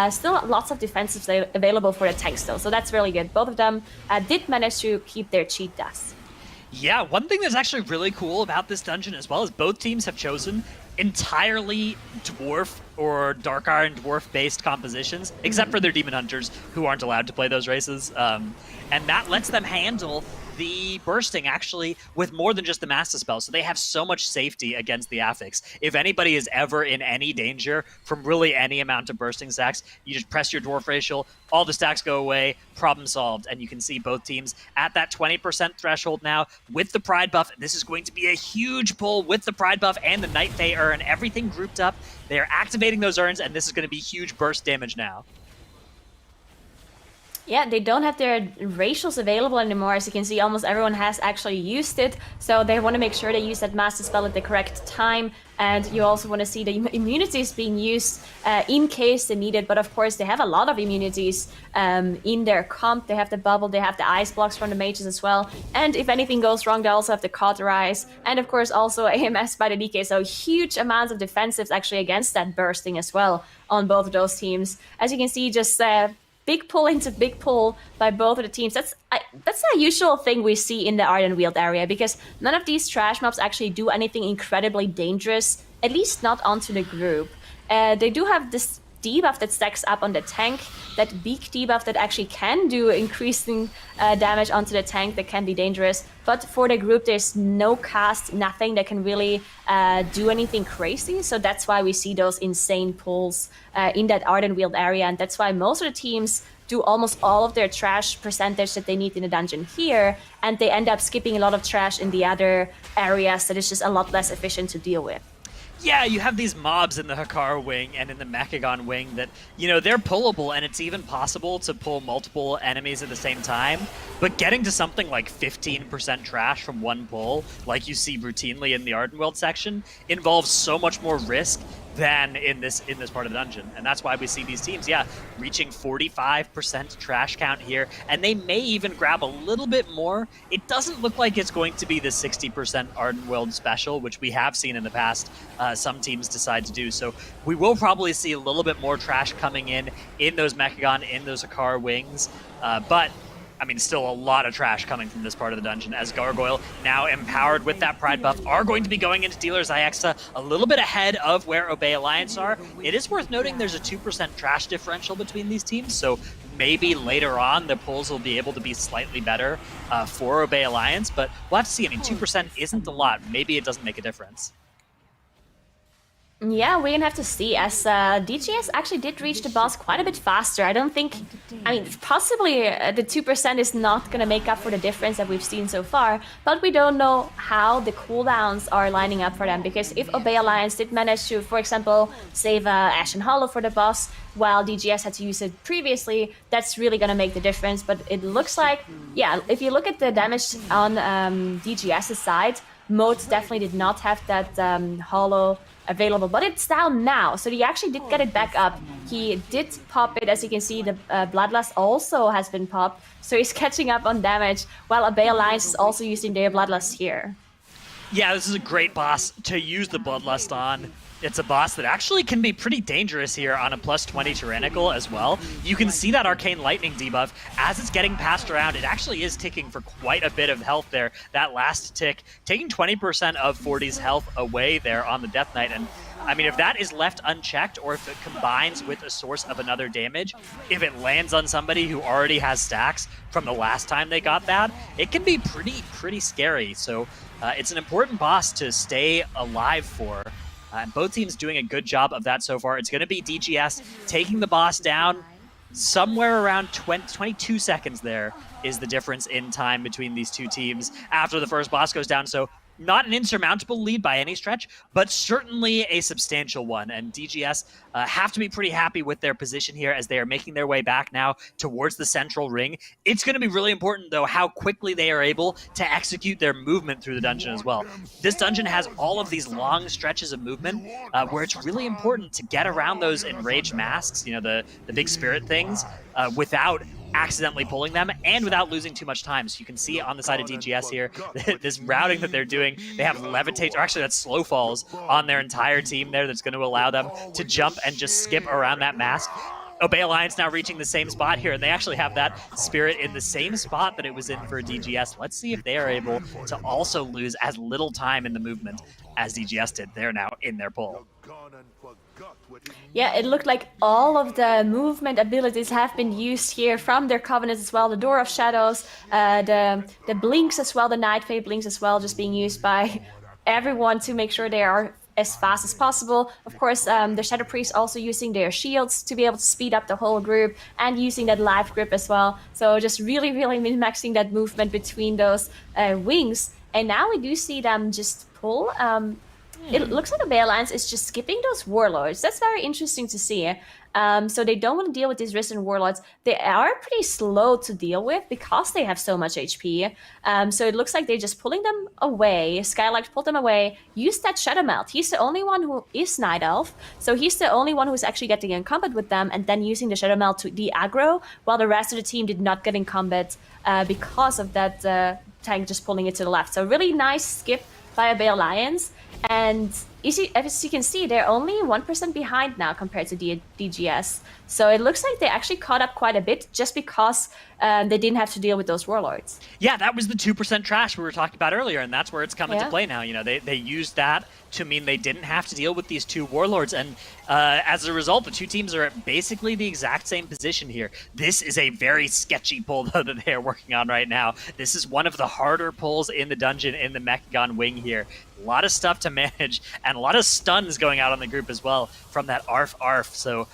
[SPEAKER 2] Still lots of defensives available for the tanks though, so that's really good. Both of them did manage to keep their cheat deaths.
[SPEAKER 3] Yeah, one thing that's actually really cool about this dungeon as well is both teams have chosen entirely Dwarf or Dark Iron Dwarf-based compositions, except for their Demon Hunters, who aren't allowed to play those races. And that lets them handle the bursting actually with more than just the Master Spell, so they have so much safety against the affix. If anybody is ever in any danger from really any amount of bursting stacks, you just press your Dwarf Racial, all the stacks go away, problem solved. And you can see both teams at that 20% threshold now with the Pride buff. This is going to be a huge pull with the Pride buff and the Night Fae urn, everything grouped up. They are activating those urns, and this is going to be huge burst damage now.
[SPEAKER 2] Yeah, they don't have their racials available anymore. As you can see, almost everyone has actually used it. So they want to make sure they use that Master Spell at the correct time. And you also want to see the immunities being used in case they need it. But of course, they have a lot of immunities in their comp. They have the bubble, they have the ice blocks from the mages as well. And if anything goes wrong, they also have the cauterize. And of course, also AMS by the DK. So huge amounts of defensives actually against that bursting as well on both of those teams. As you can see, just big pull into big pull by both of the teams. That's a usual thing we see in the Ardenweald area, because none of these trash mobs actually do anything incredibly dangerous, at least not onto the group. They do have this debuff that stacks up on the tank, that beak debuff that actually can do increasing damage onto the tank that can be dangerous. But for the group, there's no cast, nothing that can really do anything crazy. So that's why we see those insane pulls in that Ardenweald area. And that's why most of the teams do almost all of their trash percentage that they need in the dungeon here. And they end up skipping a lot of trash in the other areas that is just a lot less efficient to deal with.
[SPEAKER 3] Yeah, you have these mobs in the Hakar wing and in the Mechagon wing that, you know, they're pullable, and it's even possible to pull multiple enemies at the same time. But getting to something like 15% trash from one pull, like you see routinely in the Ardenweald section, involves so much more risk than in this part of the dungeon. And that's why we see these teams, reaching 45% trash count here, and they may even grab a little bit more. It doesn't look like it's going to be the 60% Ardenweald special, which we have seen in the past some teams decide to do. So we will probably see a little bit more trash coming in those Mechagon, in those Hakar wings, but I mean, still a lot of trash coming from this part of the dungeon, as Gargoyle, now empowered with that Pride buff, are going to be going into Dealer's Iaxa a little bit ahead of where Obey Alliance are. It is worth noting there's a 2% trash differential between these teams, so maybe later on the pulls will be able to be slightly better for Obey Alliance, but we'll have to see. I mean, 2% isn't a lot. Maybe it doesn't make a difference.
[SPEAKER 2] Yeah, we're gonna have to see, as DGS actually did reach the boss quite a bit faster. I mean, possibly the 2% is not gonna make up for the difference that we've seen so far, but we don't know how the cooldowns are lining up for them, because if Obey Alliance did manage to, for example, save Ashen Hollow for the boss, while DGS had to use it previously, that's really gonna make the difference. But it looks like, yeah, if you look at the damage on DGS's side, Moat definitely did not have that Hollow available, but it's down now, so he actually did get it back up. He did pop it, as you can see. The Bloodlust also has been popped, so he's catching up on damage, while Obey Alliance is also using their Bloodlust here.
[SPEAKER 3] Yeah, this is a great boss to use the Bloodlust on. It's a boss that actually can be pretty dangerous here on a +20 Tyrannical as well. You can see that Arcane Lightning debuff. As it's getting passed around, it actually is ticking for quite a bit of health there. That last tick, taking 20% of 40's health away there on the Death Knight. And I mean, if that is left unchecked, or if it combines with a source of another damage, if it lands on somebody who already has stacks from the last time they got that, it can be pretty scary. So it's an important boss to stay alive for. And both teams doing a good job of that so far. It's going to be DGS taking the boss down somewhere around 22 seconds. There is the difference in time between these two teams after the first boss goes down. So not an insurmountable lead by any stretch, but certainly a substantial one. And DGS have to be pretty happy with their position here as they are making their way back now towards the central ring. It's going to be really important, though, how quickly they are able to execute their movement through the dungeon as well. This dungeon has all of these long stretches of movement where it's really important to get around those enraged masks, you know, the big spirit things, without accidentally pulling them and without losing too much time. So you can see on the side of DGS here, this routing that they're doing, they have levitate, or actually that's slow falls on their entire team there that's going to allow them to jump and just skip around that mask. Obey Alliance now reaching the same spot here, and they actually have that spirit in the same spot that it was in for DGS. Let's see if they are able to also lose as little time in the movement as DGS did. They're now in their pull.
[SPEAKER 2] Yeah, it looked like all of the movement abilities have been used here from their Covenants as well. The Door of Shadows, the Blinks as well, the Night Fae Blinks as well, just being used by everyone to make sure they are as fast as possible. Of course, the Shadow Priests also using their shields to be able to speed up the whole group, and using that live grip as well. So just really min-maxing that movement between those wings. And now we do see them just pull. It looks like the Obey Alliance is just skipping those Warlords. That's very interesting to see. So they don't want to deal with these Risen Warlords. They are pretty slow to deal with because they have so much HP. So it looks like they're just pulling them away. Skylark pulled them away. Use that Shadow Melt. He's the only one who is Night Elf. So he's the only one who's actually getting in combat with them, and then using the Shadow Melt to de-aggro, while the rest of the team did not get in combat because of that tank just pulling it to the left. So really nice skip by Obey Alliance. And as you can see, they're only 1% behind now compared to DGS. So it looks like they actually caught up quite a bit just because they didn't have to deal with those Warlords.
[SPEAKER 3] Yeah, that was the 2% trash we were talking about earlier, and that's where it's come into play now. You know, they used that to mean they didn't have to deal with these two Warlords, and as a result, the two teams are at basically the exact same position here. This is a very sketchy pull, though, that they're working on right now. This is one of the harder pulls in the dungeon in the Mechagon wing here. A lot of stuff to manage, and a lot of stuns going out on the group as well from that ARF. So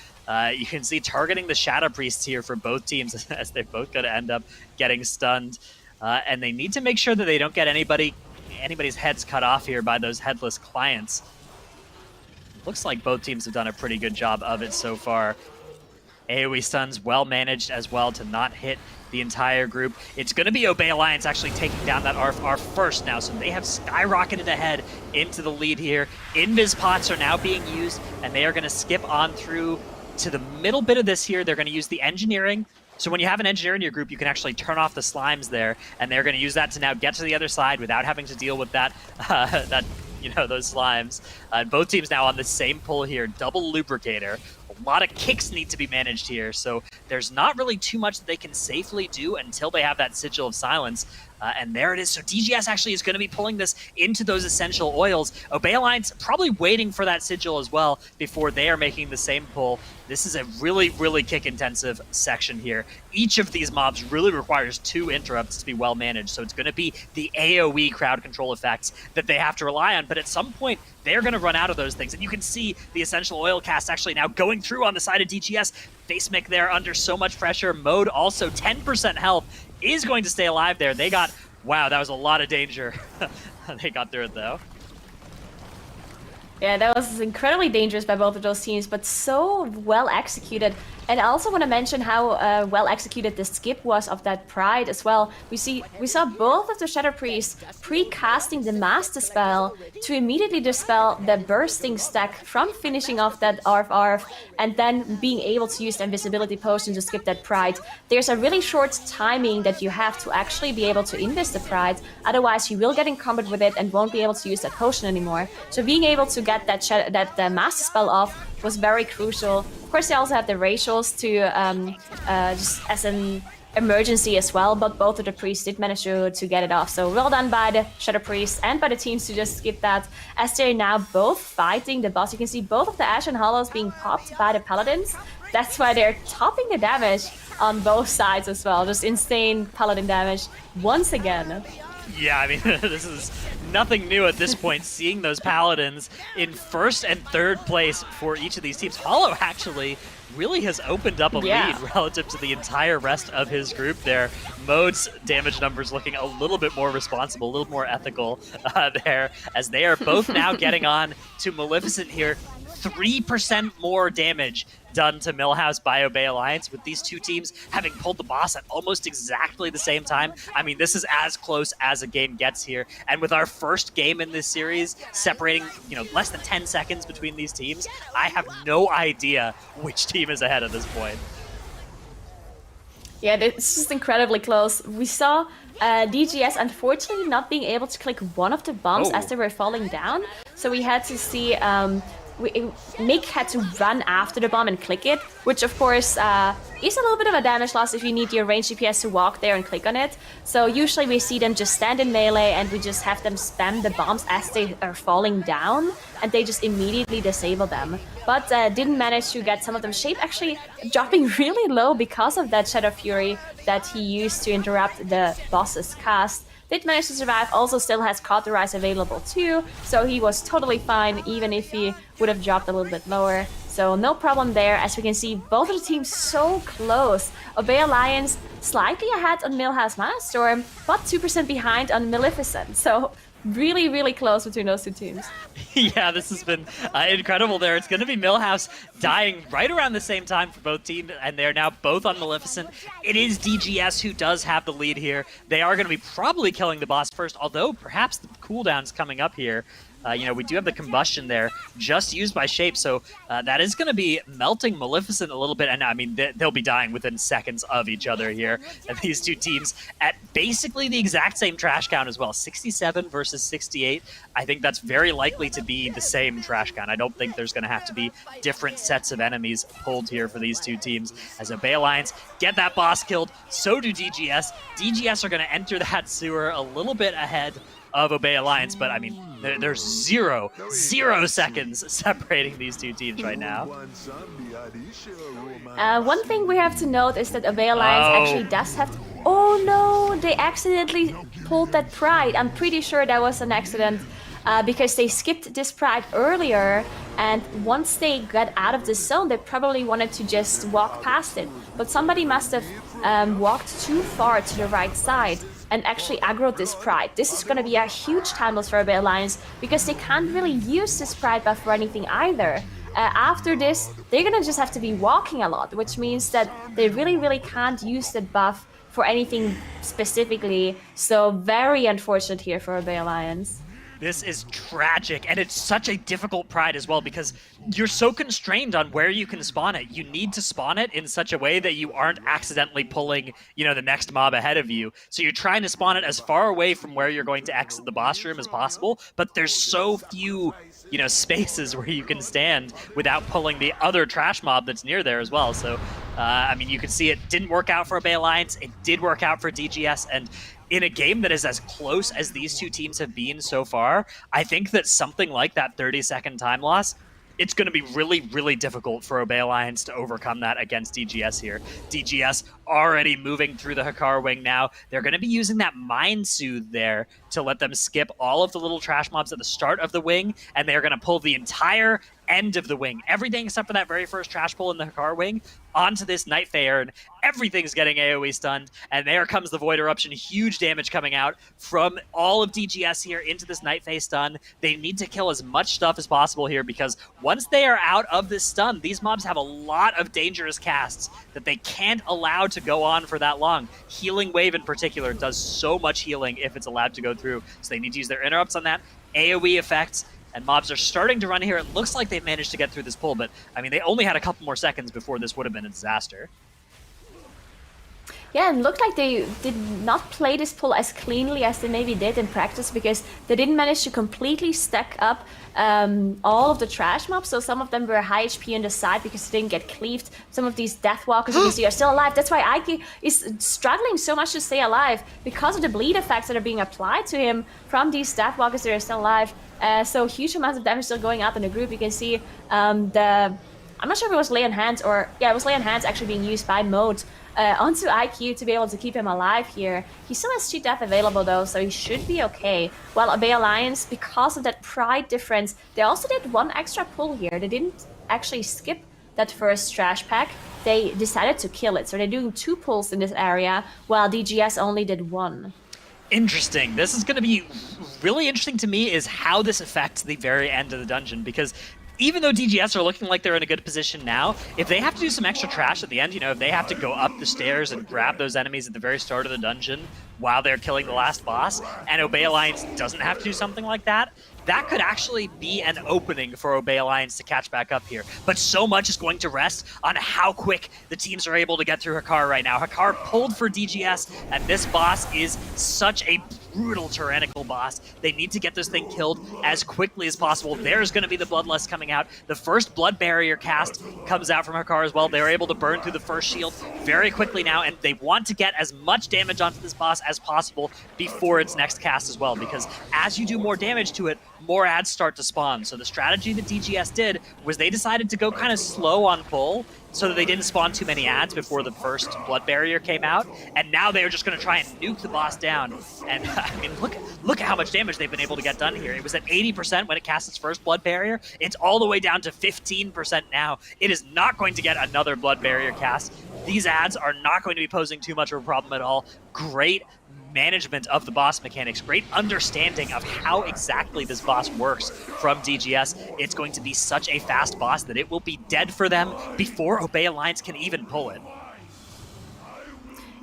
[SPEAKER 3] you can see targeting the Shadow Priests here for both teams as they're both going to end up getting stunned. And they need to make sure that they don't get anybody's heads cut off here by those headless clients. Looks like both teams have done a pretty good job of it so far. AoE stuns well managed as well to not hit the entire group. It's going to be Obey Alliance actually taking down that ARF first now, so they have skyrocketed ahead into the lead here. Invis pots are now being used, and they are going to skip on through to the middle bit of this here. They're going to use the engineering. So when you have an engineer in your group, you can actually turn off the slimes there, and they're going to use that to now get to the other side without having to deal with that, those slimes. Both teams now on the same pull here, double lubricator. A lot of kicks need to be managed here, so there's not really too much that they can safely do until they have that Sigil of Silence. And there it is. So DGS actually is going to be pulling this into those essential oils. Obey Alliance probably waiting for that sigil as well before they are making the same pull. This is a really, really kick-intensive section here. Each of these mobs really requires 2 interrupts to be well managed, so it's going to be the AoE crowd control effects that they have to rely on, but at some point, they're going to run out of those things. And you can see the Essential Oil cast actually now going through on the side of DGS. Facemic there under so much pressure. Mode also 10% health is going to stay alive there. They got, wow, that was a lot of danger. They got through it though.
[SPEAKER 2] Yeah, that was incredibly dangerous by both of those teams, but so well executed. And I also want to mention how well executed the skip was of that Pride as well. We saw both of the Shadow Priests pre-casting the Master Spell to immediately dispel the Bursting stack from finishing off that Arf, and then being able to use the Invisibility Potion to skip that Pride. There's a really short timing that you have to actually be able to invest the Pride, otherwise you will get encumbered with it and won't be able to use that potion anymore. So being able to get that Master Spell off was very crucial. Of course, they also had the ratios to just as an emergency as well, but both of the priests did manage to get it off. So well done by the Shadow Priests and by the teams to just skip that, as they're now both fighting the boss. You can see both of the Ashen Hollows being popped by the Paladins. That's why they're topping the damage on both sides as well. Just insane Paladin damage once again.
[SPEAKER 3] Yeah, I mean, this is nothing new at this point, seeing those Paladins in 1st and 3rd place for each of these teams. Hollow actually really has opened up a lead relative to the entire rest of his group there. Mode's damage numbers looking a little bit more responsible, a little more ethical there, as they are both now getting on to Maleficent here. 3% more damage done to Millhouse by Obey Alliance, with these two teams having pulled the boss at almost exactly the same time. I mean, this is as close as a game gets here. And with our first game in this series separating, less than 10 seconds between these teams, I have no idea which team is ahead at this point.
[SPEAKER 2] Yeah, this is incredibly close. We saw DGS unfortunately not being able to click one of the bombs as they were falling down. So we had to see Mick had to run after the bomb and click it, which of course is a little bit of a damage loss if you need your ranged DPS to walk there and click on it. So usually we see them just stand in melee and we just have them spam the bombs as they are falling down, and they just immediately disable them. But didn't manage to get some of them. Shape actually dropping really low because of that Shadow Fury that he used to interrupt the boss's cast. Did manage to survive, also still has Cauterize available too, so he was totally fine even if he would have dropped a little bit lower. So no problem there, as we can see both of the teams so close. Obey Alliance slightly ahead on Millhouse Manastorm, but 2% behind on Maleficent. So really, really close between those two teams.
[SPEAKER 3] Yeah, this has been incredible there. It's going to be Millhouse dying right around the same time for both teams, and they're now both on Maleficent. It is DGS who does have the lead here. They are going to be probably killing the boss first, although perhaps the cooldown's coming up here. We do have the combustion there, just used by Shape, so that is going to be melting Maleficent a little bit, and I mean, they'll be dying within seconds of each other here. And these two teams at basically the exact same trash count as well, 67 versus 68. I think that's very likely to be the same trash count. I don't think there's going to have to be different sets of enemies pulled here for these two teams. As Obey Alliance get that boss killed, so do DGS. DGS are going to enter that sewer a little bit ahead of Obey Alliance, but I mean, there's zero seconds separating these two teams right now.
[SPEAKER 2] One thing we have to note is that Obey Alliance actually does have... Oh no, they accidentally pulled that Pride. I'm pretty sure that was an accident because they skipped this Pride earlier, and once they got out of the zone, they probably wanted to just walk past it. But somebody must have walked too far to the right side and actually aggroed this Pride. This is going to be a huge time loss for Obey Alliance because they can't really use this Pride buff for anything either. After this, they're going to just have to be walking a lot, which means that they really can't use that buff for anything specifically. So very unfortunate here for Obey Alliance.
[SPEAKER 3] This is tragic, and it's such a difficult Pride as well because you're so constrained on where you can spawn it. You need to spawn it in such a way that you aren't accidentally pulling, the next mob ahead of you. So you're trying to spawn it as far away from where you're going to exit the boss room as possible, but there's so few, spaces where you can stand without pulling the other trash mob that's near there as well. So, I mean, you can see it didn't work out for Obey Alliance. It did work out for DGS, and in a game that is as close as these two teams have been so far, I think that something like that 30-second time loss, it's going to be really, really difficult for Obey Alliance to overcome that against DGS here. DGS already moving through the Hakar wing now. They're going to be using that Mind Soothe there to let them skip all of the little trash mobs at the start of the wing, and they're going to pull the entire end of the wing, everything except for that very first trash pull in the Hakar wing, onto this Night Fae, and everything's getting AoE stunned, and there comes the Void Eruption. Huge damage coming out from all of DGS here into this Night Fae stun. They need to kill as much stuff as possible here, because once they are out of this stun, these mobs have a lot of dangerous casts that they can't allow to go on for that long. Healing Wave in particular does so much healing if it's allowed to go through, so they need to use their interrupts on that. AoE effects, and mobs are starting to run here. It looks like they've managed to get through this pull, but I mean, they only had a couple more seconds before this would have been a disaster.
[SPEAKER 2] Yeah, and looked like they did not play this pull as cleanly as they maybe did in practice, because they didn't manage to completely stack up all of the trash mobs. So some of them were high HP on the side because they didn't get cleaved. Some of these Deathwalkers you can see are still alive. That's why Ike is struggling so much to stay alive, because of the bleed effects that are being applied to him from these Deathwalkers that are still alive. So huge amounts of damage still going up in the group. You can see I'm not sure if it was Lay on Hands or... Yeah, it was Lay on Hands actually being used by Mode onto IQ to be able to keep him alive here. He still has cheat death available though, so he should be okay. While Obey Alliance, because of that Pride difference, they also did one extra pull here. They didn't actually skip that first trash pack. They decided to kill it. So they're doing 2 pulls in this area, while DGS only did 1.
[SPEAKER 3] Interesting. This is going to be really interesting to me, is how this affects the very end of the dungeon, because even though DGS are looking like they're in a good position now, if they have to do some extra trash at the end, you know, if they have to go up the stairs and grab those enemies at the very start of the dungeon while they're killing the last boss, and Obey Alliance doesn't have to do something like that, that could actually be an opening for Obey Alliance to catch back up here. But so much is going to rest on how quick the teams are able to get through Hakar right now. Hakar pulled for DGS, and this boss is such a brutal tyrannical boss. They need to get this thing killed as quickly as possible. There's going to be the Bloodlust coming out. The first Blood Barrier cast comes out from Hakar as well. They're able to burn through the first shield very quickly now, and they want to get as much damage onto this boss as possible before its next cast as well, because as you do more damage to it, more ads start to spawn. So the strategy that DGS did was they decided to go kind of slow on pull so that they didn't spawn too many ads before the first Blood Barrier came out, and now they're just going to try and nuke the boss down. And I mean, look at how much damage they've been able to get done here. It was at 80% when it cast its first Blood Barrier. It's all the way down to 15% now. It is not going to get another Blood Barrier cast. These ads are not going to be posing too much of a problem at all. Great management of the boss mechanics, great understanding of how exactly this boss works from DGS. It's going to be such a fast boss that it will be dead for them before Obey Alliance can even pull it.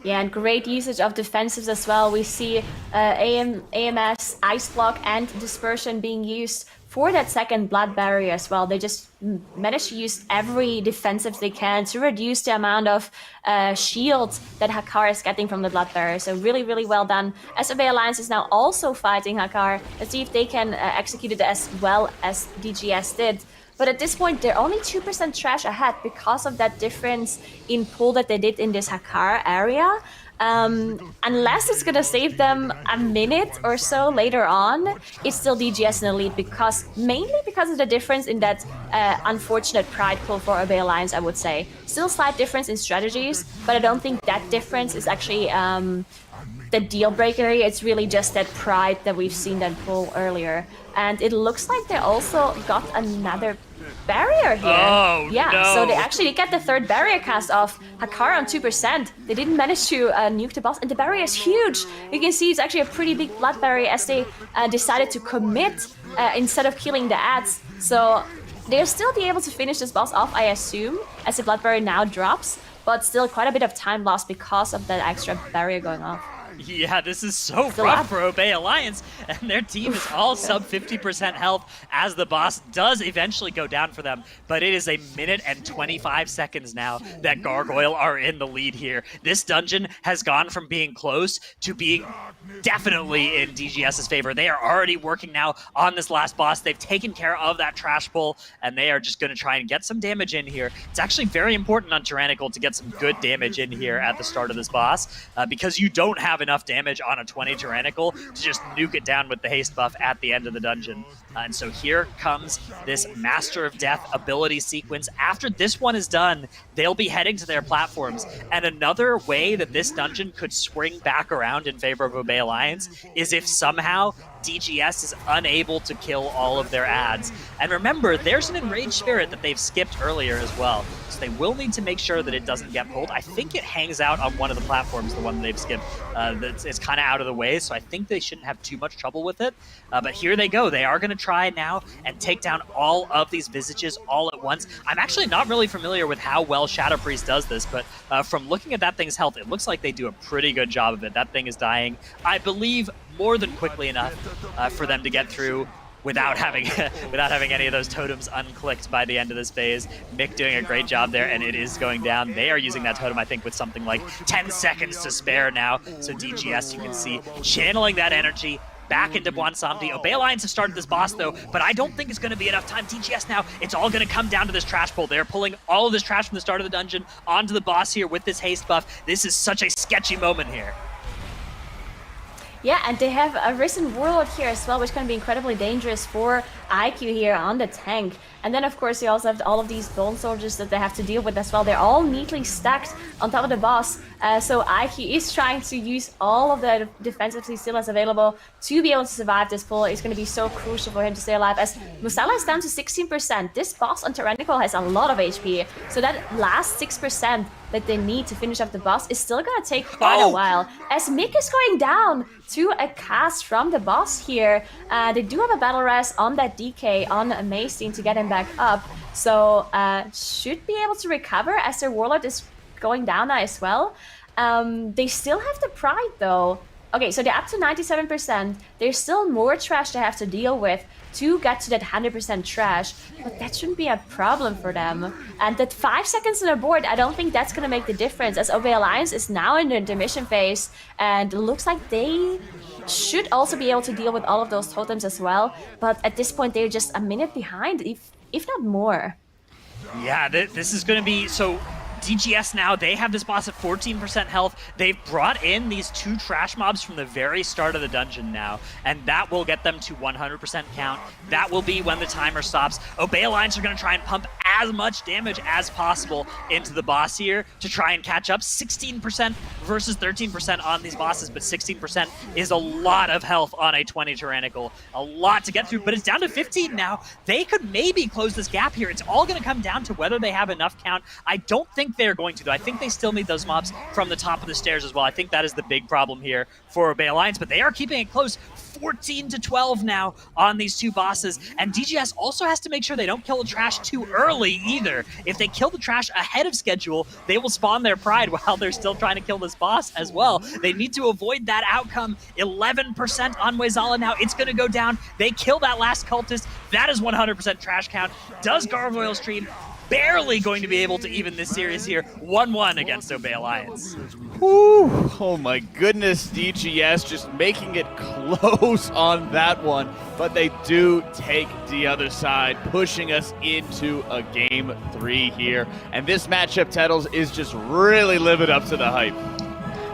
[SPEAKER 2] Yeah, and great usage of defensives as well. We see AMS, Ice Block, and Dispersion being used for that second Blood Barrier as well. They just managed to use every defensive they can to reduce the amount of shield that Hakar is getting from the Blood Barrier. So really, really well done. SOB Alliance is now also fighting Hakar. Let's see if they can execute it as well as DGS did. But at this point, they're only 2% trash ahead because of that difference in pull that they did in this Hakar area. Unless it's gonna save them a minute or so later on, it's still DGS in the lead, mainly because of the difference in that unfortunate Pride pull for Obey Alliance, I would say. Still slight difference in strategies, but I don't think that difference is actually the deal breaker. It's really just that Pride that we've seen that pull earlier. And it looks like they also got another barrier here.
[SPEAKER 3] Oh,
[SPEAKER 2] yeah,
[SPEAKER 3] no.
[SPEAKER 2] So they actually get the third barrier cast off. Hakar on 2%. They didn't manage to nuke the boss, and the barrier is huge. You can see it's actually a pretty big Blood Barrier as they decided to commit instead of killing the ads. So they'll still be able to finish this boss off, I assume, as the Blood Barrier now drops, but still quite a bit of time lost because of that extra barrier going off.
[SPEAKER 3] Yeah, this is so rough for Obey Alliance, and their team is all sub 50% health as the boss does eventually go down for them, but it is a minute and 25 seconds now that Gargoyle are in the lead here. This dungeon has gone from being close to being definitely in DGS's favor. They are already working now on this last boss. They've taken care of that trash pull, and they are just going to try and get some damage in here. It's actually very important on Tyrannical to get some good damage in here at the start of this boss, because you don't have enough damage on a 20 Tyrannical to just nuke it down with the haste buff at the end of the dungeon. And so here comes this Master of Death ability sequence. After this one is done, they'll be heading to their platforms. And another way that this dungeon could swing back around in favor of Obey Alliance is if somehow DGS is unable to kill all of their adds. And remember, there's an Enraged Spirit that they've skipped earlier as well. So they will need to make sure that it doesn't get pulled. I think it hangs out on one of the platforms, the one that they've skipped. It's kind of out of the way, so I think they shouldn't have too much trouble with it. But here they go. They are going to try now and take down all of these Visages all at once. I'm actually not really familiar with how well Shadow Priest does this, but from looking at that thing's health, it looks like they do a pretty good job of it. That thing is dying, I believe, more than quickly enough for them to get through without having any of those totems unclicked by the end of this phase. Mick doing a great job there, and it is going down. They are using that totem, I think, with something like 10 seconds to spare now. So DGS, you can see, channeling that energy back into Bwansamdi. Obey Alliance have started this boss, though, but I don't think it's going to be enough time. DGS now, it's all going to come down to this trash pull. They're pulling all of this trash from the start of the dungeon onto the boss here with this haste buff. This is such a sketchy moment here.
[SPEAKER 2] Yeah, and they have a Risen Warlord here as well, which can be incredibly dangerous for IQ here on the tank. And then, of course, they also have all of these Bone Soldiers that they have to deal with as well. They're all neatly stacked on top of the boss. So IQ is trying to use all of the defensives he still has available to be able to survive this pull. It's going to be so crucial for him to stay alive, as Musala is down to 16%. This boss on Tyrannical has a lot of HP. So that last 6% that they need to finish off the boss is still going to take quite a while. As Mick is going down to a cast from the boss here. They do have a battle res on that DK on Amazing to get him back up. So should be able to recover as their Warlord is going down now as well. They still have the Pride though. Okay, so they're up to 97%. There's still more trash they have to deal with to get to that 100% trash, but that shouldn't be a problem for them. And that 5 seconds on the board, I don't think that's going to make the difference, as Obey Alliance is now in the intermission phase, and it looks like they should also be able to deal with all of those totems as well, but at this point they're just a minute behind, if not more.
[SPEAKER 3] Yeah, this is going to be... so. DGS now, they have this boss at 14% health. They've brought in these 2 trash mobs from the very start of the dungeon now, and that will get them to 100% count. That will be when the timer stops. Obey Alliance are going to try and pump as much damage as possible into the boss here to try and catch up. 16% versus 13% on these bosses, but 16% is a lot of health on a 20 Tyrannical. A lot to get through, but it's down to 15 now. They could maybe close this gap here. It's all going to come down to whether they have enough count. I don't think they're going to, though. I think they still need those mobs from the top of the stairs as well. I think that is the big problem here for Obey Alliance, but they are keeping it close. 14-12 now on these 2 bosses, and DGS also has to make sure they don't kill the trash too early either. If they kill the trash ahead of schedule, they will spawn their Pride while they're still trying to kill this boss as well. They need to avoid that outcome. 11% on Wezala now. It's going to go down. They kill that last cultist. That is 100% trash count. Does Gargoyle stream? Barely going to be able to even this series here. 1-1 against Obey Alliance.
[SPEAKER 1] Whew. Oh my goodness, DGS just making it close on that one. But they do take the other side, pushing us into a Game 3 here. And this matchup, Tettles, is just really living up to the hype.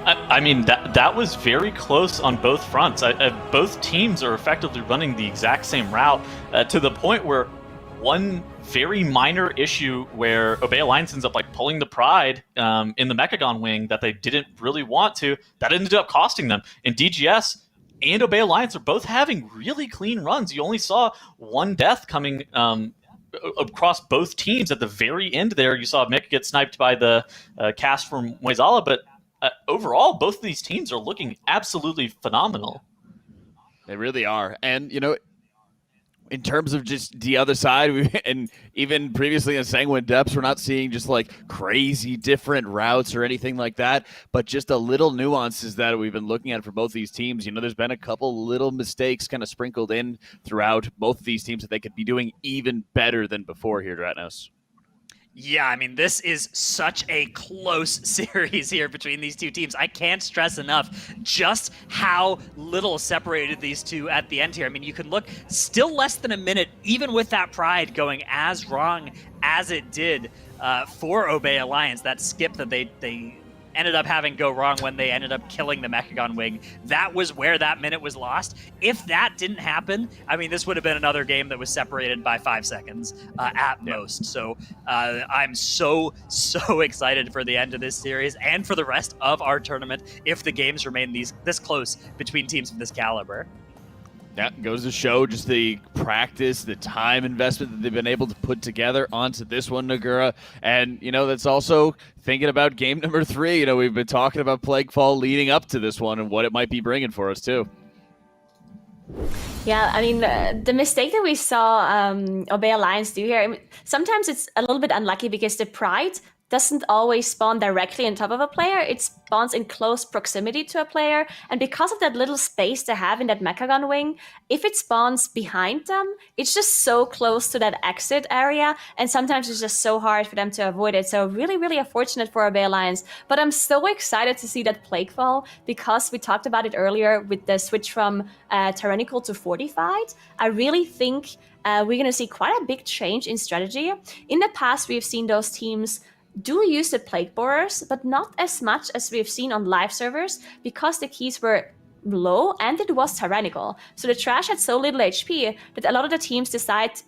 [SPEAKER 4] I mean, that was very close on both fronts. Both teams are effectively running the exact same route to the point where one very minor issue where Obey Alliance ends up like pulling the Pride in the Mechagon wing that they didn't really want to, that ended up costing them. And DGS and Obey Alliance are both having really clean runs. You only saw 1 death coming across both teams at the very end there. You saw Mick get sniped by the cast from Wezala, but overall, both of these teams are looking absolutely phenomenal.
[SPEAKER 1] They really are. And, you know, in terms of just the other side, and even previously in Sanguine Depths, we're not seeing just like crazy different routes or anything like that, but just a little nuances that we've been looking at for both these teams. You know, there's been a couple little mistakes kind of sprinkled in throughout both of these teams that they could be doing even better than before here, Dratnos.
[SPEAKER 3] Yeah, I mean, this is such a close series here between these 2 teams. I can't stress enough just how little separated these 2 at the end here. I mean, you can look, still less than a minute, even with that Pride going as wrong as it did for Obey Alliance, that skip that they ended up having go wrong when they ended up killing the Mechagon wing. That was where that minute was lost. If that didn't happen, I mean, this would have been another game that was separated by 5 seconds at most. So I'm so excited for the end of this series and for the rest of our tournament if the games remain this close between teams of this caliber.
[SPEAKER 1] Yeah, goes to show just the practice, the time investment that they've been able to put together onto this one, Nagura. And, that's also thinking about game number 3. We've been talking about Plaguefall leading up to this one and what it might be bringing for us, too.
[SPEAKER 2] Yeah, I mean, the mistake that we saw Obey Alliance do here, I mean, sometimes it's a little bit unlucky because the Pride doesn't always spawn directly on top of a player. It spawns in close proximity to a player. And because of that little space they have in that Mechagon wing, if it spawns behind them, it's just so close to that exit area. And sometimes it's just so hard for them to avoid it. So really, really unfortunate for Obey Alliance. But I'm so excited to see that Plaguefall, because we talked about it earlier with the switch from Tyrannical to Fortified. I really think we're going to see quite a big change in strategy. In the past, we've seen those teams do use the Plague Borers, but not as much as we've seen on live servers because the keys were low and it was tyrannical. So the trash had so little HP that a lot of the teams decided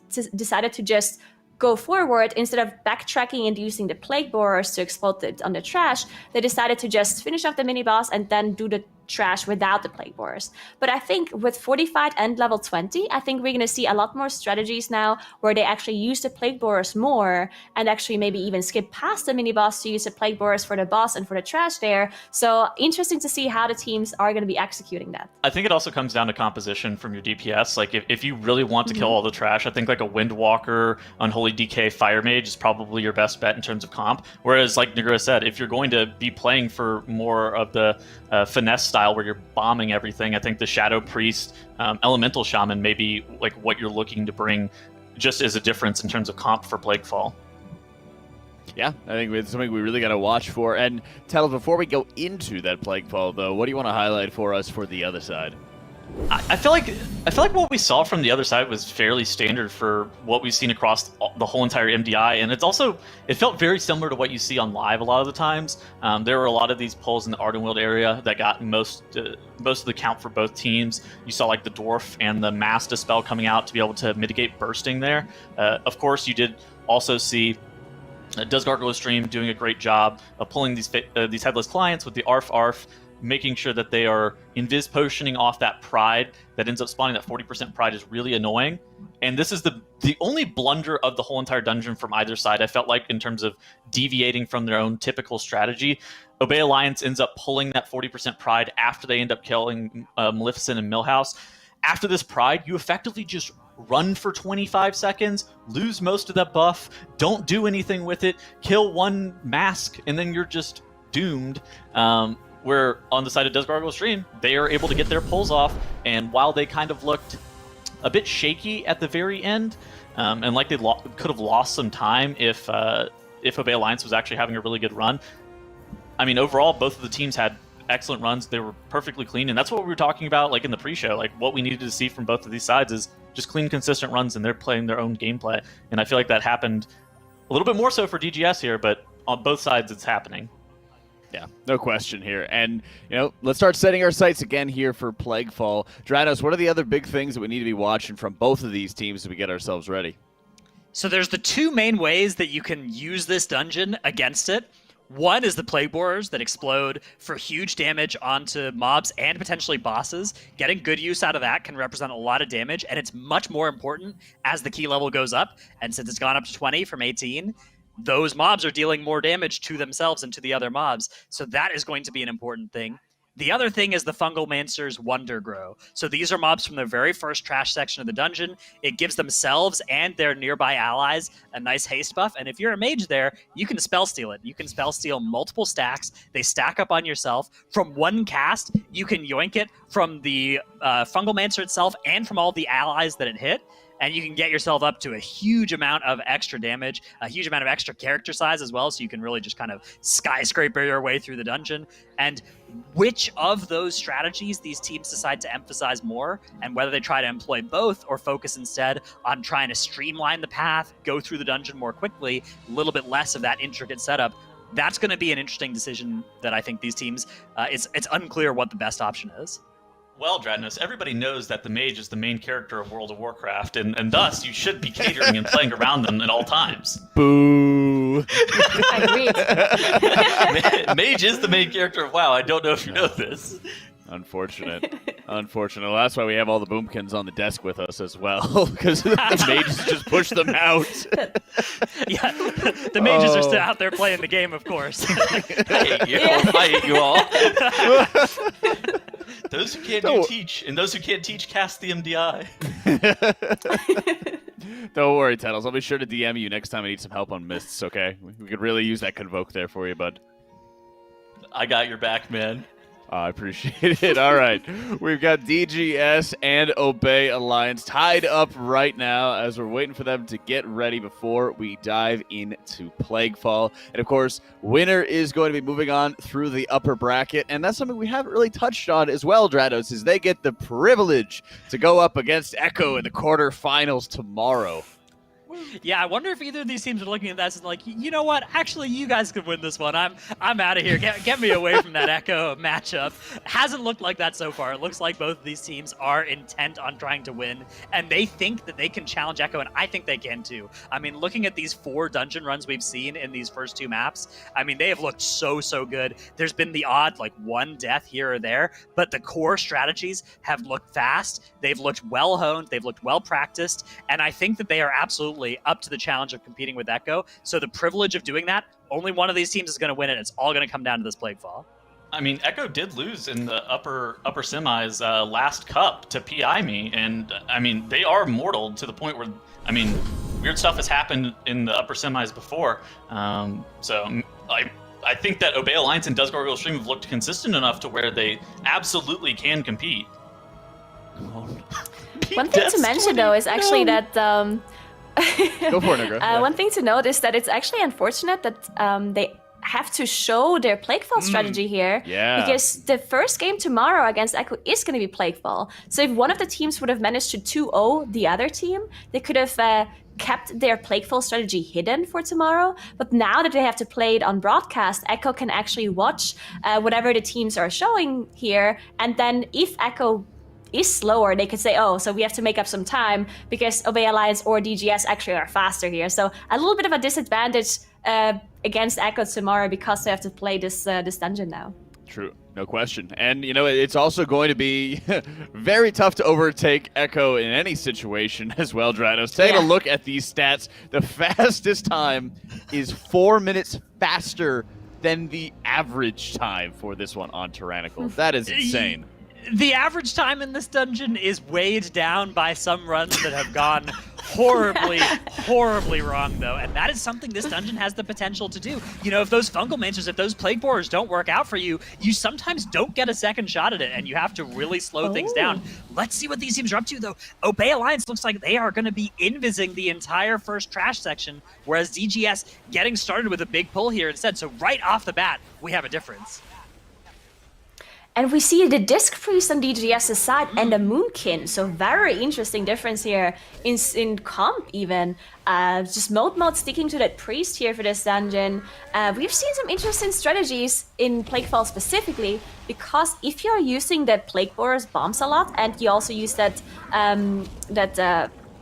[SPEAKER 2] to just go forward instead of backtracking and using the Plague Borers to explode it on the trash. They decided to just finish off the mini boss and then do the trash without the Plague Borers. But I think with Fortified and level 20, I think we're going to see a lot more strategies now where they actually use the Plague Borers more and actually maybe even skip past the mini boss to use the Plague Borers for the boss and for the trash there. So interesting to see how the teams are going to be executing that.
[SPEAKER 4] I think it also comes down to composition from your DPS. Like if you really want to kill all the trash, I think like a Windwalker, Unholy DK, Fire Mage is probably your best bet in terms of comp. Whereas like Nagura said, if you're going to be playing for more of the finesse style where you're bombing everything, I think the Shadow Priest, Elemental Shaman may be like what you're looking to bring just as a difference in terms of comp for Plaguefall.
[SPEAKER 1] Yeah, I think it's something we really got to watch for. And tell us, before we go into that Plaguefall, though, what do you want to highlight for us for the other side?
[SPEAKER 4] I feel like what we saw from the other side was fairly standard for what we've seen across the whole entire MDI, and it felt very similar to what you see on live a lot of the times. There were a lot of these pulls in the Ardenweald area that got most of the count for both teams. You saw like the Dwarf and the Mass Dispel coming out to be able to mitigate bursting there. Of course, you did also see Does Gargoyle Stream doing a great job of pulling these headless clients with the ARF, making sure that they are invis potioning off that Pride that ends up spawning that 40% Pride is really annoying. And this is the only blunder of the whole entire dungeon from either side, I felt like, in terms of deviating from their own typical strategy. Obey Alliance ends up pulling that 40% Pride after they end up killing Maleficent and Millhouse. After this Pride, you effectively just run for 25 seconds, lose most of that buff, don't do anything with it, kill one mask, and then you're just doomed. Where on the side of Does Gargoyle Stream, they are able to get their pulls off, and while they kind of looked a bit shaky at the very end, and like they could have lost some time if Obey Alliance was actually having a really good run, I mean, overall, both of the teams had excellent runs. They were perfectly clean, and that's what we were talking about like in the pre-show. Like what we needed to see from both of these sides is just clean, consistent runs, and they're playing their own gameplay. And I feel like that happened a little bit more so for DGS here, but on both sides it's happening.
[SPEAKER 1] Yeah, no question here. And, let's start setting our sights again here for Plaguefall. Dranos, what are the other big things that we need to be watching from both of these teams as we get ourselves ready?
[SPEAKER 3] So there's the two main ways that you can use this dungeon against it. One is the Plague Borers that explode for huge damage onto mobs and potentially bosses. Getting good use out of that can represent a lot of damage, and it's much more important as the key level goes up. And since it's gone up to 20 from 18, those mobs are dealing more damage to themselves and to the other mobs. So that is going to be an important thing. The other thing is the Fungal Mancer's Wonder Grow. So these are mobs from the very first trash section of the dungeon. It gives themselves and their nearby allies a nice haste buff. And if you're a mage there, you can spell steal it. You can spell steal multiple stacks. They stack up on yourself. From one cast, you can yoink it from the Fungal Mancer itself and from all the allies that it hit. And you can get yourself up to a huge amount of extra damage, a huge amount of extra character size as well, so you can really just kind of skyscraper your way through the dungeon. And which of those strategies these teams decide to emphasize more, and whether they try to employ both or focus instead on trying to streamline the path, go through the dungeon more quickly, a little bit less of that intricate setup, that's going to be an interesting decision that I think these teams, it's unclear what the best option is.
[SPEAKER 4] Well, Dradnos, everybody knows that the mage is the main character of World of Warcraft, and thus you should be catering and playing around them at all times.
[SPEAKER 1] Boo!
[SPEAKER 2] Agreed.
[SPEAKER 4] Mage is the main character of WoW. I don't know if you know this.
[SPEAKER 1] Unfortunate. Well, that's why we have all the boomkins on the desk with us as well, because the mages just push them out.
[SPEAKER 3] Yeah, the mages are still out there playing the game, of course.
[SPEAKER 4] I hate you all. Those who can't do teach, and those who can't teach cast the MDI.
[SPEAKER 1] Don't worry, Tettles. I'll be sure to DM you next time I need some help on mists, okay? We could really use that Convoke there for you, bud.
[SPEAKER 4] I got your back, man.
[SPEAKER 1] I appreciate it. All right. We've got DGS and Obey Alliance tied up right now as we're waiting for them to get ready before we dive into Plaguefall. And, of course, winner is going to be moving on through the upper bracket. And that's something we haven't really touched on as well, Drados, is they get the privilege to go up against Echo in the quarterfinals tomorrow.
[SPEAKER 3] Yeah, I wonder if either of these teams are looking at that and like, you know what? Actually, you guys could win this one. I'm out of here. Get me away from that Echo matchup. Hasn't looked like that so far. It looks like both of these teams are intent on trying to win, and they think that they can challenge Echo, and I think they can too. I mean, looking at these 4 dungeon runs we've seen in these first 2 maps, I mean, they have looked so good. There's been the odd, like, 1 death here or there, but the core strategies have looked fast. They've looked well-honed. They've looked well-practiced, and I think that they are absolutely up to the challenge of competing with Echo. So the privilege of doing that, only one of these teams is going to win it. It's all going to come down to this Plaguefall.
[SPEAKER 4] I mean, Echo did lose in the upper semis last cup to PI me, and I mean, they are mortal to the point where, I mean, weird stuff has happened in the upper semis before. So I think that Obey Alliance and Does Gargoyle Stream have looked consistent enough to where they absolutely can compete.
[SPEAKER 2] One thing to mention, though, is actually that...
[SPEAKER 1] Go for it, Negra.
[SPEAKER 2] One thing to note is that it's actually unfortunate that they have to show their Plaguefall strategy here.
[SPEAKER 1] Yeah.
[SPEAKER 2] Because the first game tomorrow against Echo is going to be Plaguefall. So if one of the teams would have managed to 2-0 the other team, they could have kept their Plaguefall strategy hidden for tomorrow. But now that they have to play it on broadcast, Echo can actually watch whatever the teams are showing here. And then if Echo is slower, they could say, oh, so we have to make up some time because Obey Alliance or DGS actually are faster here. So a little bit of a disadvantage against Echo tomorrow because they have to play this dungeon now.
[SPEAKER 1] True, no question. And, you know, it's also going to be very tough to overtake Echo in any situation as well, Dranos. Taking a look at these stats, the fastest time is 4 minutes faster than the average time for this one on Tyrannical. That is insane.
[SPEAKER 3] The average time in this dungeon is weighed down by some runs that have gone horribly wrong, though. And that is something this dungeon has the potential to do. You know, if those fungal mages, if those plague borers don't work out for you, you sometimes don't get a second shot at it, and you have to really slow things down. Let's see what these teams are up to, though. Obey Alliance looks like they are going to be invising the entire first trash section, whereas DGS getting started with a big pull here instead. So right off the bat, we have a difference.
[SPEAKER 2] And we see the Disc Priest on DGS's side and the Moonkin. So very interesting difference here in comp even. Just mode sticking to that Priest here for this dungeon. We've seen some interesting strategies in Plaguefall specifically, because if you're using the Plague Borer's bombs a lot, and you also use that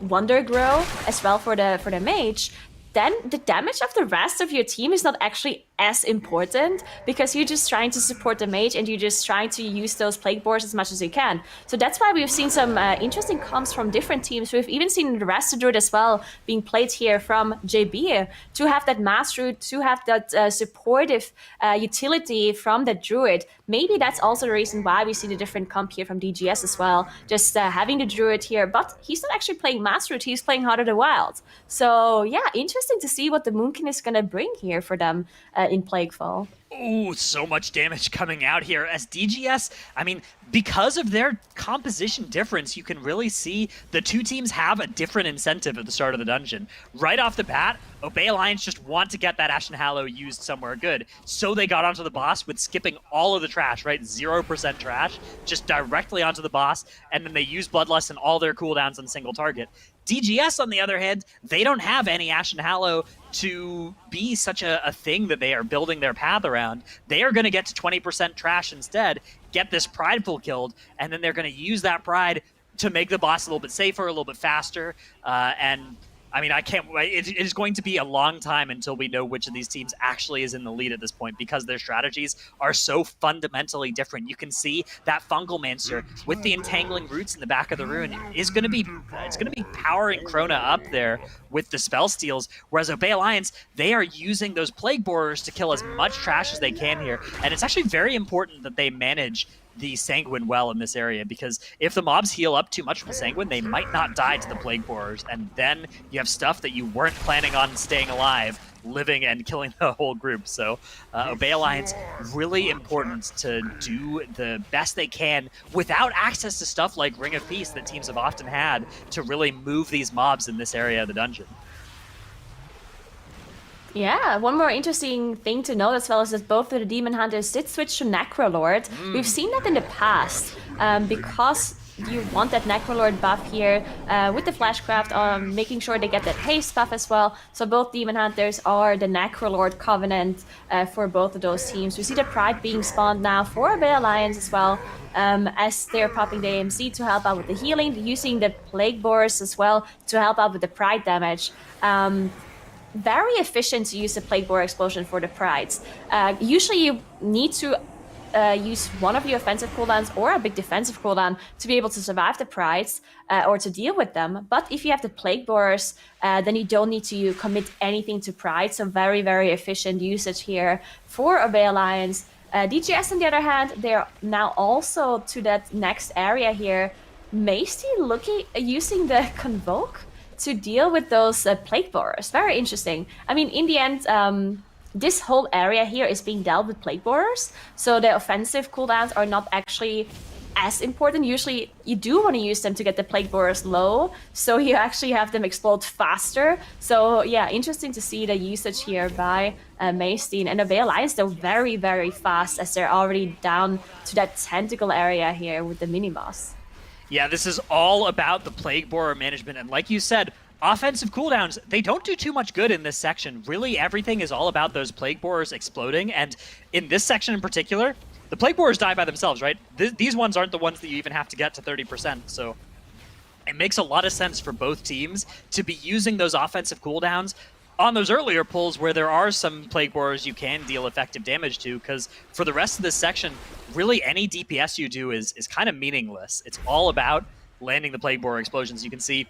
[SPEAKER 2] Wonder Grow as well for the mage, then the damage of the rest of your team is not actually as important, because you're just trying to support the mage and you're just trying to use those plague boars as much as you can. So that's why we've seen some interesting comps from different teams. We've even seen the Rasta Druid as well being played here from JB to have that Mass Druid, to have that supportive utility from the Druid. Maybe that's also the reason why we see the different comp here from DGS as well. Just having the Druid here, but he's not actually playing Mass Druid, he's playing Heart of the Wild. So yeah, interesting to see what the Moonkin is going to bring here for them in Plaguefall.
[SPEAKER 3] Oh, so much damage coming out here as DGS, I mean, because of their composition difference, you can really see the two teams have a different incentive at the start of the dungeon. Right off the bat, Obey Alliance just want to get that Ashen Hallow used somewhere good. So they got onto the boss with skipping all of the trash, right? 0% trash, just directly onto the boss, and then they use Bloodlust and all their cooldowns on single target. DGS, on the other hand, they don't have any Ashen Hallow to be such a thing that they are building their path around. They are going to get to 20% trash instead, get this Prideful killed, and then they're going to use that Pride to make the boss a little bit safer, a little bit faster, and I mean, I can't. It is going to be a long time until we know which of these teams actually is in the lead at this point because their strategies are so fundamentally different. You can see that Fungalmancer with the entangling roots in the back of the rune is going to be powering Krona up there with the spell steals. Whereas Obey Alliance, they are using those Plague Borers to kill as much trash as they can here, and it's actually very important that they manage the Sanguine well in this area, because if the mobs heal up too much from Sanguine, they might not die to the Plague Borers, and then you have stuff that you weren't planning on staying alive, living and killing the whole group. So Obey Alliance, really important to do the best they can without access to stuff like Ring of Peace that teams have often had to really move these mobs in this area of the dungeon.
[SPEAKER 2] Yeah, one more interesting thing to note as well is that both of the Demon Hunters did switch to Necrolord. We've seen that in the past because you want that Necrolord buff here with the Flashcraft, making sure they get that haste buff as well. So both Demon Hunters are the Necrolord Covenant for both of those teams. We see the Pride being spawned now for Obey Alliance as well, as they're popping the AMC to help out with the healing, using the Plague Borers as well to help out with the Pride damage. Very efficient to use the Plague Borer Explosion for the Prides. Usually you need to use one of your offensive cooldowns or a big defensive cooldown to be able to survive the Prides or to deal with them. But if you have the Plague Borers, then you don't need to commit anything to Pride. So very, very efficient usage here for Obey Alliance. DGS, on the other hand, they're now also to that next area here. Maesty using the Convoke to deal with those Plague Borers. Very interesting. I mean, in the end, this whole area here is being dealt with Plague Borers, so the offensive cooldowns are not actually as important. Usually, you do want to use them to get the Plague Borers low, so you actually have them explode faster. So yeah, interesting to see the usage here by Maesty. And Obey Alliance, they're very, very fast as they're already down to that tentacle area here with the mini-boss.
[SPEAKER 3] Yeah, this is all about the Plague Borer management, and like you said, offensive cooldowns, they don't do too much good in this section. Really, everything is all about those Plague Borers exploding, and in this section in particular, the Plague Borers die by themselves, right? These ones aren't the ones that you even have to get to 30%, so it makes a lot of sense for both teams to be using those offensive cooldowns on those earlier pulls where there are some Plague Borers you can deal effective damage to, because for the rest of this section, really any DPS you do is kind of meaningless. It's all about landing the Plague Borer explosions. You can see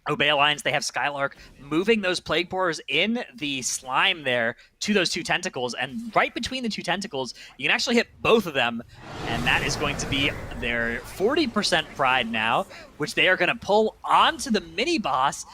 [SPEAKER 3] Obey Alliance, they have Skylark moving those Plague Borers in the slime there to those two tentacles, and right between the two tentacles, you can actually hit both of them, and that is going to be their 40% Pride now, which they are going to pull onto the mini-boss.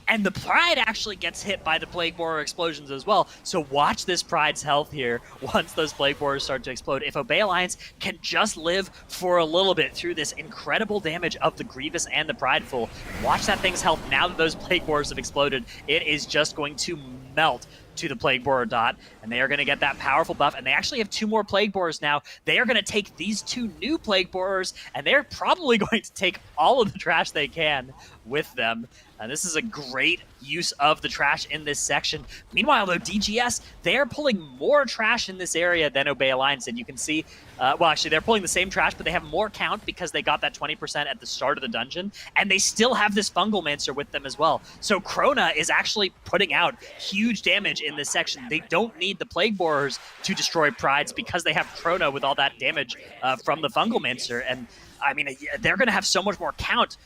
[SPEAKER 3] And the Pride actually gets hit by the Plague Borer explosions as well. So watch this Pride's health here once those Plague Borers start to explode. If Obey Alliance can just live for a little bit through this incredible damage of the Grievous and the Prideful, watch that thing's health now that those Plague Borers have exploded. It is just going to melt to the Plague Borer dot, and they are going to get that powerful buff, and they actually have 2 more Plague Borers now. They are going to take these 2 new Plague Borers, and they're probably going to take all of the trash they can with them. This is a great use of the trash in this section. Meanwhile, though, DGS, they're pulling more trash in this area than Obey Alliance did. You can see, well, actually, they're pulling the same trash, but they have more count because they got that 20% at the start of the dungeon, and they still have this Fungalmancer with them as well. So Krona is actually putting out huge damage in this section. They don't need the Plague Borers to destroy Prides because they have Krona with all that damage from the Fungalmancer, and I mean, they're going to have so much more count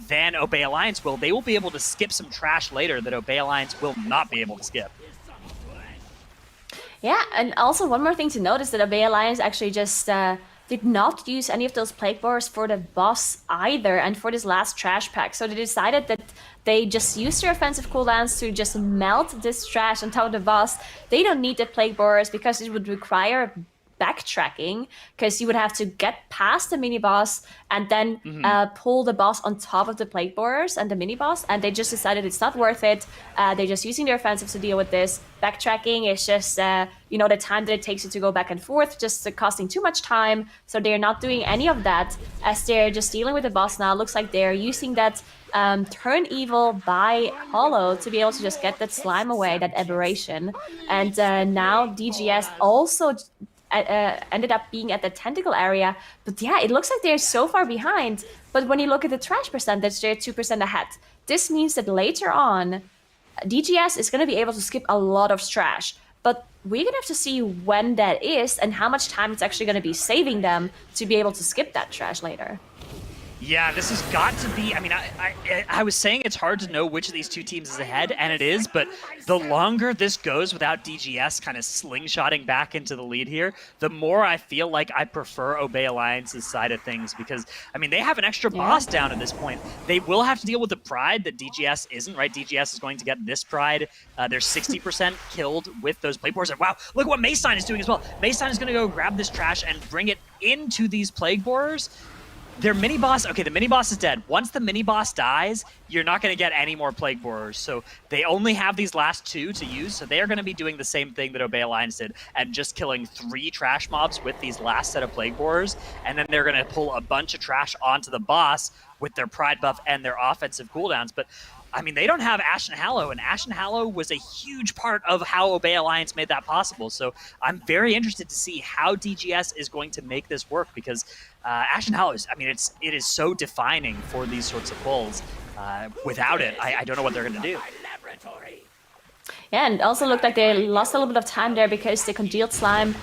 [SPEAKER 3] than Obey Alliance will. They will be able to skip some trash later that Obey Alliance will not be able to skip.
[SPEAKER 2] Yeah, and also one more thing to note is that Obey Alliance actually just did not use any of those Plague Borers for the boss either, and for this last trash pack. So they decided that they just use their offensive cooldowns to just melt this trash on top of the boss. They don't need the Plague Borers because it would require backtracking, because you would have to get past the mini boss and then pull the boss on top of the Plague Borers and the mini boss, and they just decided it's not worth it. They're just using their offensive to deal with this. Backtracking is just the time that it takes you to go back and forth, just costing too much time. So they're not doing any of that, as they're just dealing with the boss now. Looks like they're using that turn evil by Hollow to be able to just get that slime away, that aberration. And now DGS also ended up being at the tentacle area. But yeah, it looks like they're so far behind. But when you look at the trash percentage, they're 2% ahead. This means that later on, DGS is going to be able to skip a lot of trash. But we're going to have to see when that is and how much time it's actually going to be saving them to be able to skip that trash later.
[SPEAKER 3] Yeah, this has got to be, I mean, I was saying it's hard to know which of these two teams is ahead, and it is, but the longer this goes without DGS kind of slingshotting back into the lead here, the more I feel like I prefer Obey Alliance's side of things, because, I mean, they have an extra boss down at this point. They will have to deal with the Pride that DGS isn't, right? DGS is going to get this Pride. They're 60% killed with those Plague Borers. Wow, look what Maystein is doing as well. Maystein is going to go grab this trash and bring it into these Plague Borers. Their mini-boss, okay, the mini-boss is dead. Once the mini-boss dies, you're not going to get any more Plague Borers. So they only have these last two to use, so they are going to be doing the same thing that Obey Alliance did, and just killing 3 trash mobs with these last set of Plague Borers, and then they're going to pull a bunch of trash onto the boss with their Pride buff and their offensive cooldowns. But I mean, they don't have Ashen Hallow, and Ashen Hallow was a huge part of how Obey Alliance made that possible. So I'm very interested to see how DGS is going to make this work, because Ashen Hallow is, I mean, it is so defining for these sorts of pulls. Without it, I don't know what they're going to do.
[SPEAKER 2] Yeah, and also looked like they lost a little bit of time there because the congealed slime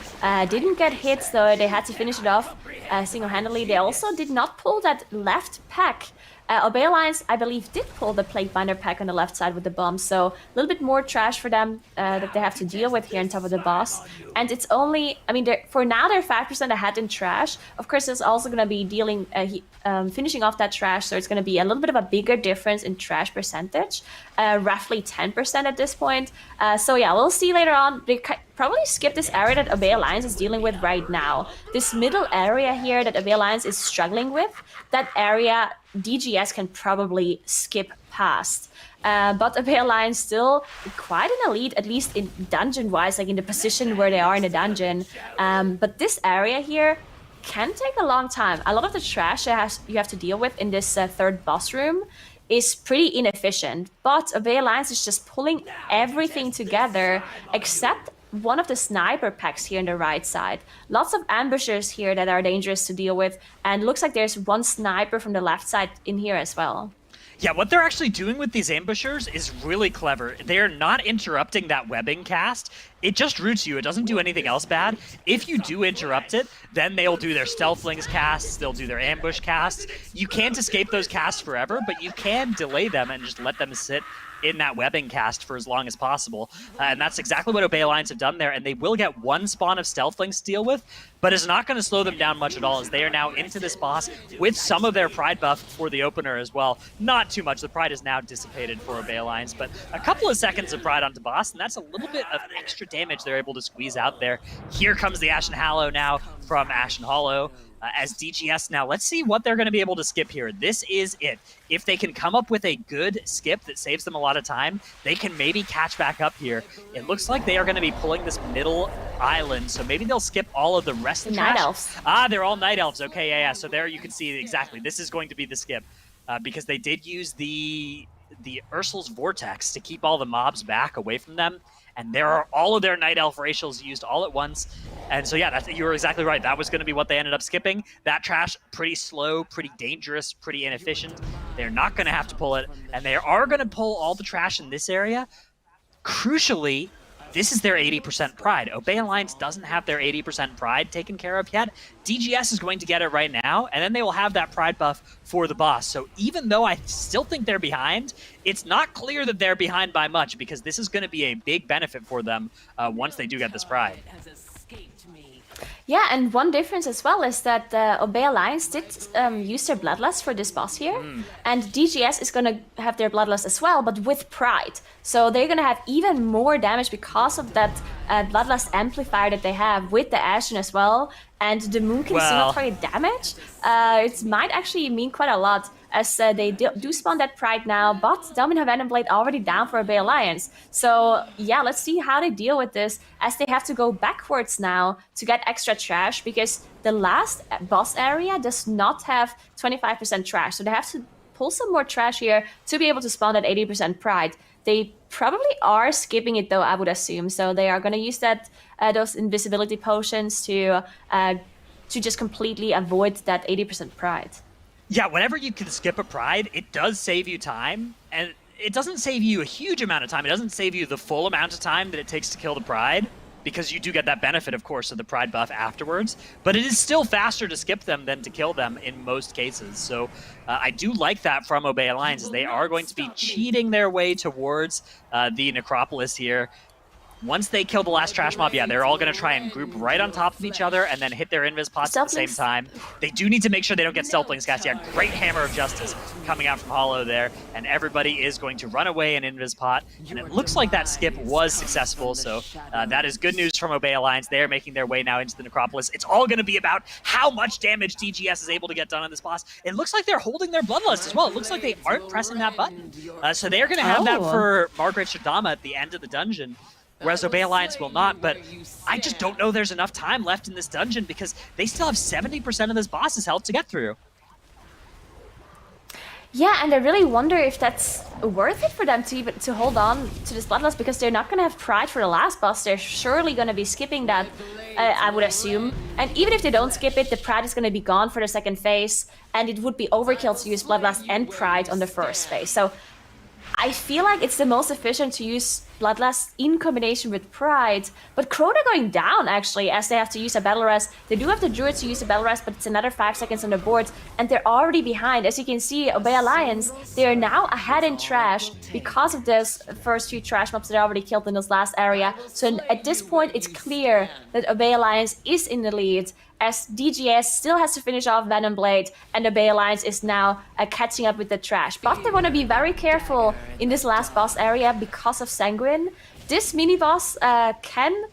[SPEAKER 2] didn't get hit, so they had to finish it off single-handedly. They also did not pull that left pack. Obey Alliance, I believe, did pull the Plague Binder pack on the left side with the bomb, so a little bit more trash for them that they have to deal with here on top of the boss. And it's only, I mean, for now they're 5% ahead in trash. Of course, there's also going to be dealing, finishing off that trash, so it's going to be a little bit of a bigger difference in trash percentage, roughly 10% at this point. So yeah, we'll see later on. They probably skip this area that Obey Alliance is dealing with right now. This middle area here that Obey Alliance is struggling with, that area DGS can probably skip past. But Obey Alliance still quite in a lead, at least in dungeon-wise, like in the position where they are in the dungeon. But this area here can take a long time. A lot of the trash you have to deal with in this third boss room is pretty inefficient. But Obey Alliance is just pulling everything together, except one of the sniper packs here on the right side. Lots of ambushers here that are dangerous to deal with, and looks like there's one sniper from the left side in here as well.
[SPEAKER 3] Yeah, what they're actually doing with these ambushers is really clever. They're not interrupting that webbing cast. It just roots you. It doesn't do anything else bad. If you do interrupt it, then they'll do their Stealthlings casts, they'll do their ambush casts. You can't escape those casts forever, but you can delay them and just let them sit in that webbing cast for as long as possible. And that's exactly what Obey Alliance have done there, and they will get one spawn of Stealthlings to deal with, but it's not going to slow them down much at all, as they are now into this boss with some of their Pride buff for the opener as well. Not too much. The Pride is now dissipated for Obey Alliance, but a couple of seconds of Pride onto boss, and that's a little bit of extra damage they're able to squeeze out there. Here comes the Ashen Hallow now from Ashen Hollow. As DGS now, let's see what they're going to be able to skip here. This is it. If they can come up with a good skip that saves them a lot of time, they can maybe catch back up here. It looks like they are going to be pulling this middle island, so maybe they'll skip all of the rest of the
[SPEAKER 2] Night
[SPEAKER 3] trash.
[SPEAKER 2] Elves.
[SPEAKER 3] Ah, they're all Night Elves. Okay, yeah. So there you can see exactly. This is going to be the skip, because they did use the Ursul's Vortex to keep all the mobs back away from them. And there are all of their Night Elf racials used all at once. And so yeah, you were exactly right. That was going to be what they ended up skipping. That trash, pretty slow, pretty dangerous, pretty inefficient. They're not going to have to pull it. And they are going to pull all the trash in this area. Crucially, this is their 80% Pride. Obey Alliance doesn't have their 80% Pride taken care of yet. DGS is going to get it right now, and then they will have that Pride buff for the boss. So even though I still think they're behind, it's not clear that they're behind by much, because this is going to be a big benefit for them once they do get this Pride.
[SPEAKER 2] Yeah, and one difference as well is that Obey Alliance did use their Bloodlust for this boss here, and DGS is going to have their Bloodlust as well, but with Pride. So they're going to have even more damage because of that Bloodlust amplifier that they have with the Ashen as well, and the Moon can single target damage. It might actually mean quite a lot, as they do spawn that Pride now, but Domino Venomblade already down for Obey Alliance. So yeah, let's see how they deal with this, as they have to go backwards now to get extra trash, because the last boss area does not have 25% trash. So they have to pull some more trash here to be able to spawn that 80% Pride. They probably are skipping it though, I would assume. So they are going to use that those invisibility potions to just completely avoid that 80% Pride.
[SPEAKER 3] Yeah, whenever you can skip a Pride, it does save you time, and it doesn't save you a huge amount of time. It doesn't save you the full amount of time that it takes to kill the Pride, because you do get that benefit, of course, of the Pride buff afterwards, but it is still faster to skip them than to kill them in most cases. So I do like that from Obey Alliance. They are going to be cheating their way towards the Necropolis here. Once they kill the last trash mob, yeah, they're all going to try and group right on top of each other and then hit their invis pots at the same time. They do need to make sure they don't get stealthlings, guys. Yeah, great Hammer of Justice coming out from Hollow there, and everybody is going to run away in invis pot, and it looks like that skip was successful, so that is good news from Obey Alliance. They're making their way now into the Necropolis. It's all going to be about how much damage DGS is able to get done on this boss. It looks like they're holding their Bloodlust as well. It looks like they aren't pressing that button. So they're going to have that for Margaret Shadama at the end of the dungeon, whereas Obey Alliance will not, but I just don't know there's enough time left in this dungeon, because they still have 70% of this boss's health to get through.
[SPEAKER 2] Yeah, and I really wonder if that's worth it for them to hold on to this Bloodlust, because they're not going to have Pride for the last boss. They're surely going to be skipping that, I would assume. And even if they don't skip it, the Pride is going to be gone for the second phase, and it would be overkill to use Bloodlust and Pride on the first phase. So I feel like it's the most efficient to use Bloodlust in combination with Pride, but Crota going down actually, as they have to use a Battle Rest. They do have the Druids to use a Battle Rest, but it's another 5 seconds on the board, and they're already behind. As you can see, Obey Alliance, they are now ahead in trash because of those first few trash mobs that are already killed in this last area. So at this point, it's clear that Obey Alliance is in the lead, as DGS still has to finish off Venomblade, and Obey Alliance is now catching up with the trash. But they want to be very careful in this last boss area because of Sanguine. This mini-boss can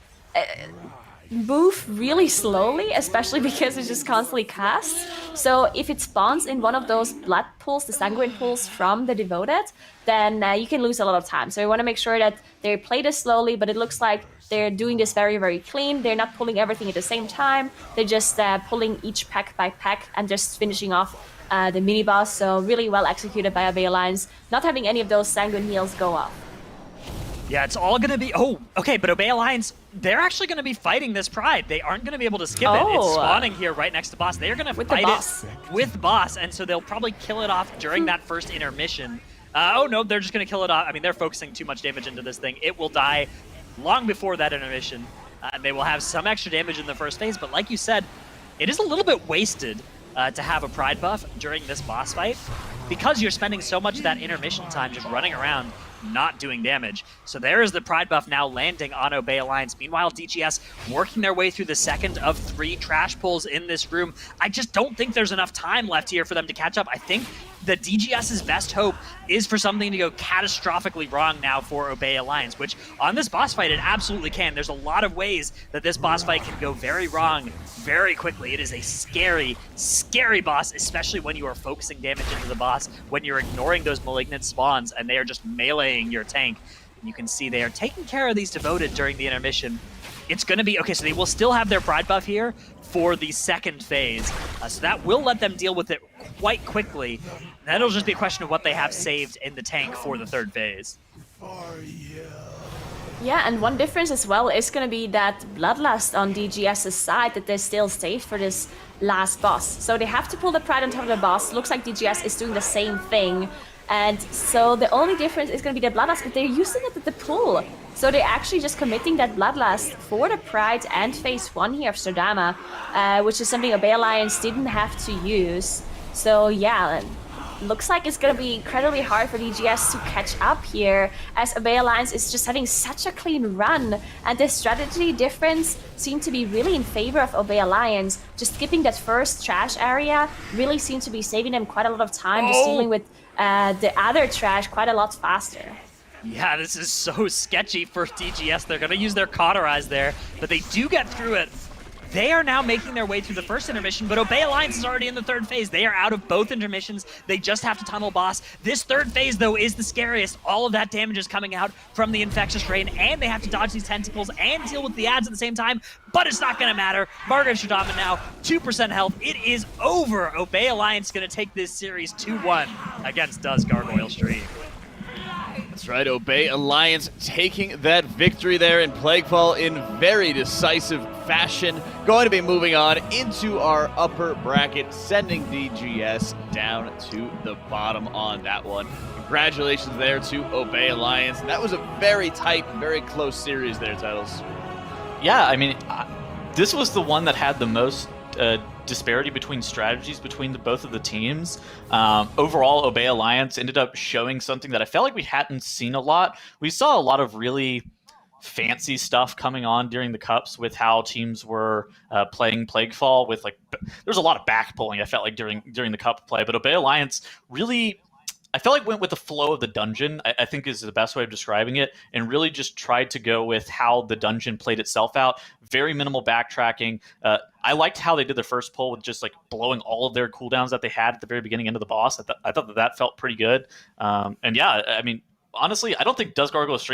[SPEAKER 2] move really slowly, especially because it just constantly casts. So if it spawns in one of those blood pools, the Sanguine pools from the Devoted, then you can lose a lot of time. So we want to make sure that they play this slowly, but it looks like they're doing this very, very clean. They're not pulling everything at the same time. They're just pulling each pack by pack and just finishing off the mini-boss. So really well executed by Obey Alliance, not having any of those Sanguine heals go off.
[SPEAKER 3] Yeah, it's all going to be... Oh, okay, but Obey Alliance, they're actually going to be fighting this Pride. They aren't going to be able to skip it. It's spawning here right next to boss. They're going to fight it with boss, and so they'll probably kill it off during that first intermission. Oh, no, they're just going to kill it off. I mean, they're focusing too much damage into this thing. It will die long before that intermission. They will have some extra damage in the first phase, but like you said, it is a little bit wasted to have a Pride buff during this boss fight, because you're spending so much of that intermission time just running around, not doing damage. So there is the Pride buff now landing on Obey Alliance. Meanwhile, DGS working their way through the second of 3 trash pulls in this room. I just don't think there's enough time left here for them to catch up. I think the DGS's best hope is for something to go catastrophically wrong now for Obey Alliance, which on this boss fight, it absolutely can. There's a lot of ways that this boss fight can go very wrong very quickly. It is a scary, scary boss, especially when you are focusing damage into the boss, when you're ignoring those malignant spawns and they are just meleeing your tank. You can see they are taking care of these Devoted during the intermission. It's going to be... Okay, so they will still have their Pride buff here for the second phase. So that will let them deal with it quite quickly. Then it'll just be a question of what they have saved in the tank for the third phase.
[SPEAKER 2] Yeah, and one difference as well is going to be that Bloodlust on DGS's side, that they're still safe for this last boss. So they have to pull the Pride on top of the boss. Looks like DGS is doing the same thing. And so the only difference is going to be the Bloodlust, but they're using it at the pull. So they're actually just committing that Bloodlust for the Pride and phase 1 here of Sodama, which is something Obey Alliance didn't have to use. So yeah, looks like it's going to be incredibly hard for DGS to catch up here, as Obey Alliance is just having such a clean run, and the strategy difference seemed to be really in favor of Obey Alliance. Just skipping that first trash area really seemed to be saving them quite a lot of time, just dealing with the other trash quite a lot faster.
[SPEAKER 3] Yeah, this is so sketchy for DGS. They're going to use their Cauterize there, but they do get through it. They are now making their way through the first intermission, but Obey Alliance is already in the third phase. They are out of both intermissions. They just have to tunnel boss. This third phase, though, is the scariest. All of that damage is coming out from the Infectious Rain, and they have to dodge these tentacles and deal with the ads at the same time, but it's not going to matter. Margrave Shadama now, 2% health. It is over. Obey Alliance going to take this series 2-1 against Does Gargoyle Stream.
[SPEAKER 1] That's right, Obey Alliance taking that victory there in Plaguefall in very decisive fashion. Going to be moving on into our upper bracket, sending DGS down to the bottom on that one. Congratulations there to Obey Alliance. That was a very tight, very close series there, Titles.
[SPEAKER 4] Yeah, I mean, this was the one that had the most disparity between strategies between both of the teams. Overall, Obey Alliance ended up showing something that I felt like we hadn't seen a lot. We saw a lot of really fancy stuff coming on during the cups with how teams were playing Plaguefall with there's a lot of back pulling, I felt like, during the cup play, but Obey Alliance really, I felt like, went with the flow of the dungeon, I think is the best way of describing it, and really just tried to go with how the dungeon played itself out. Very minimal backtracking. I liked how they did their first pull with just blowing all of their cooldowns that they had at the very beginning into the boss. I thought that felt pretty good. And yeah, I mean, honestly, I don't think Does Gargoyle Stream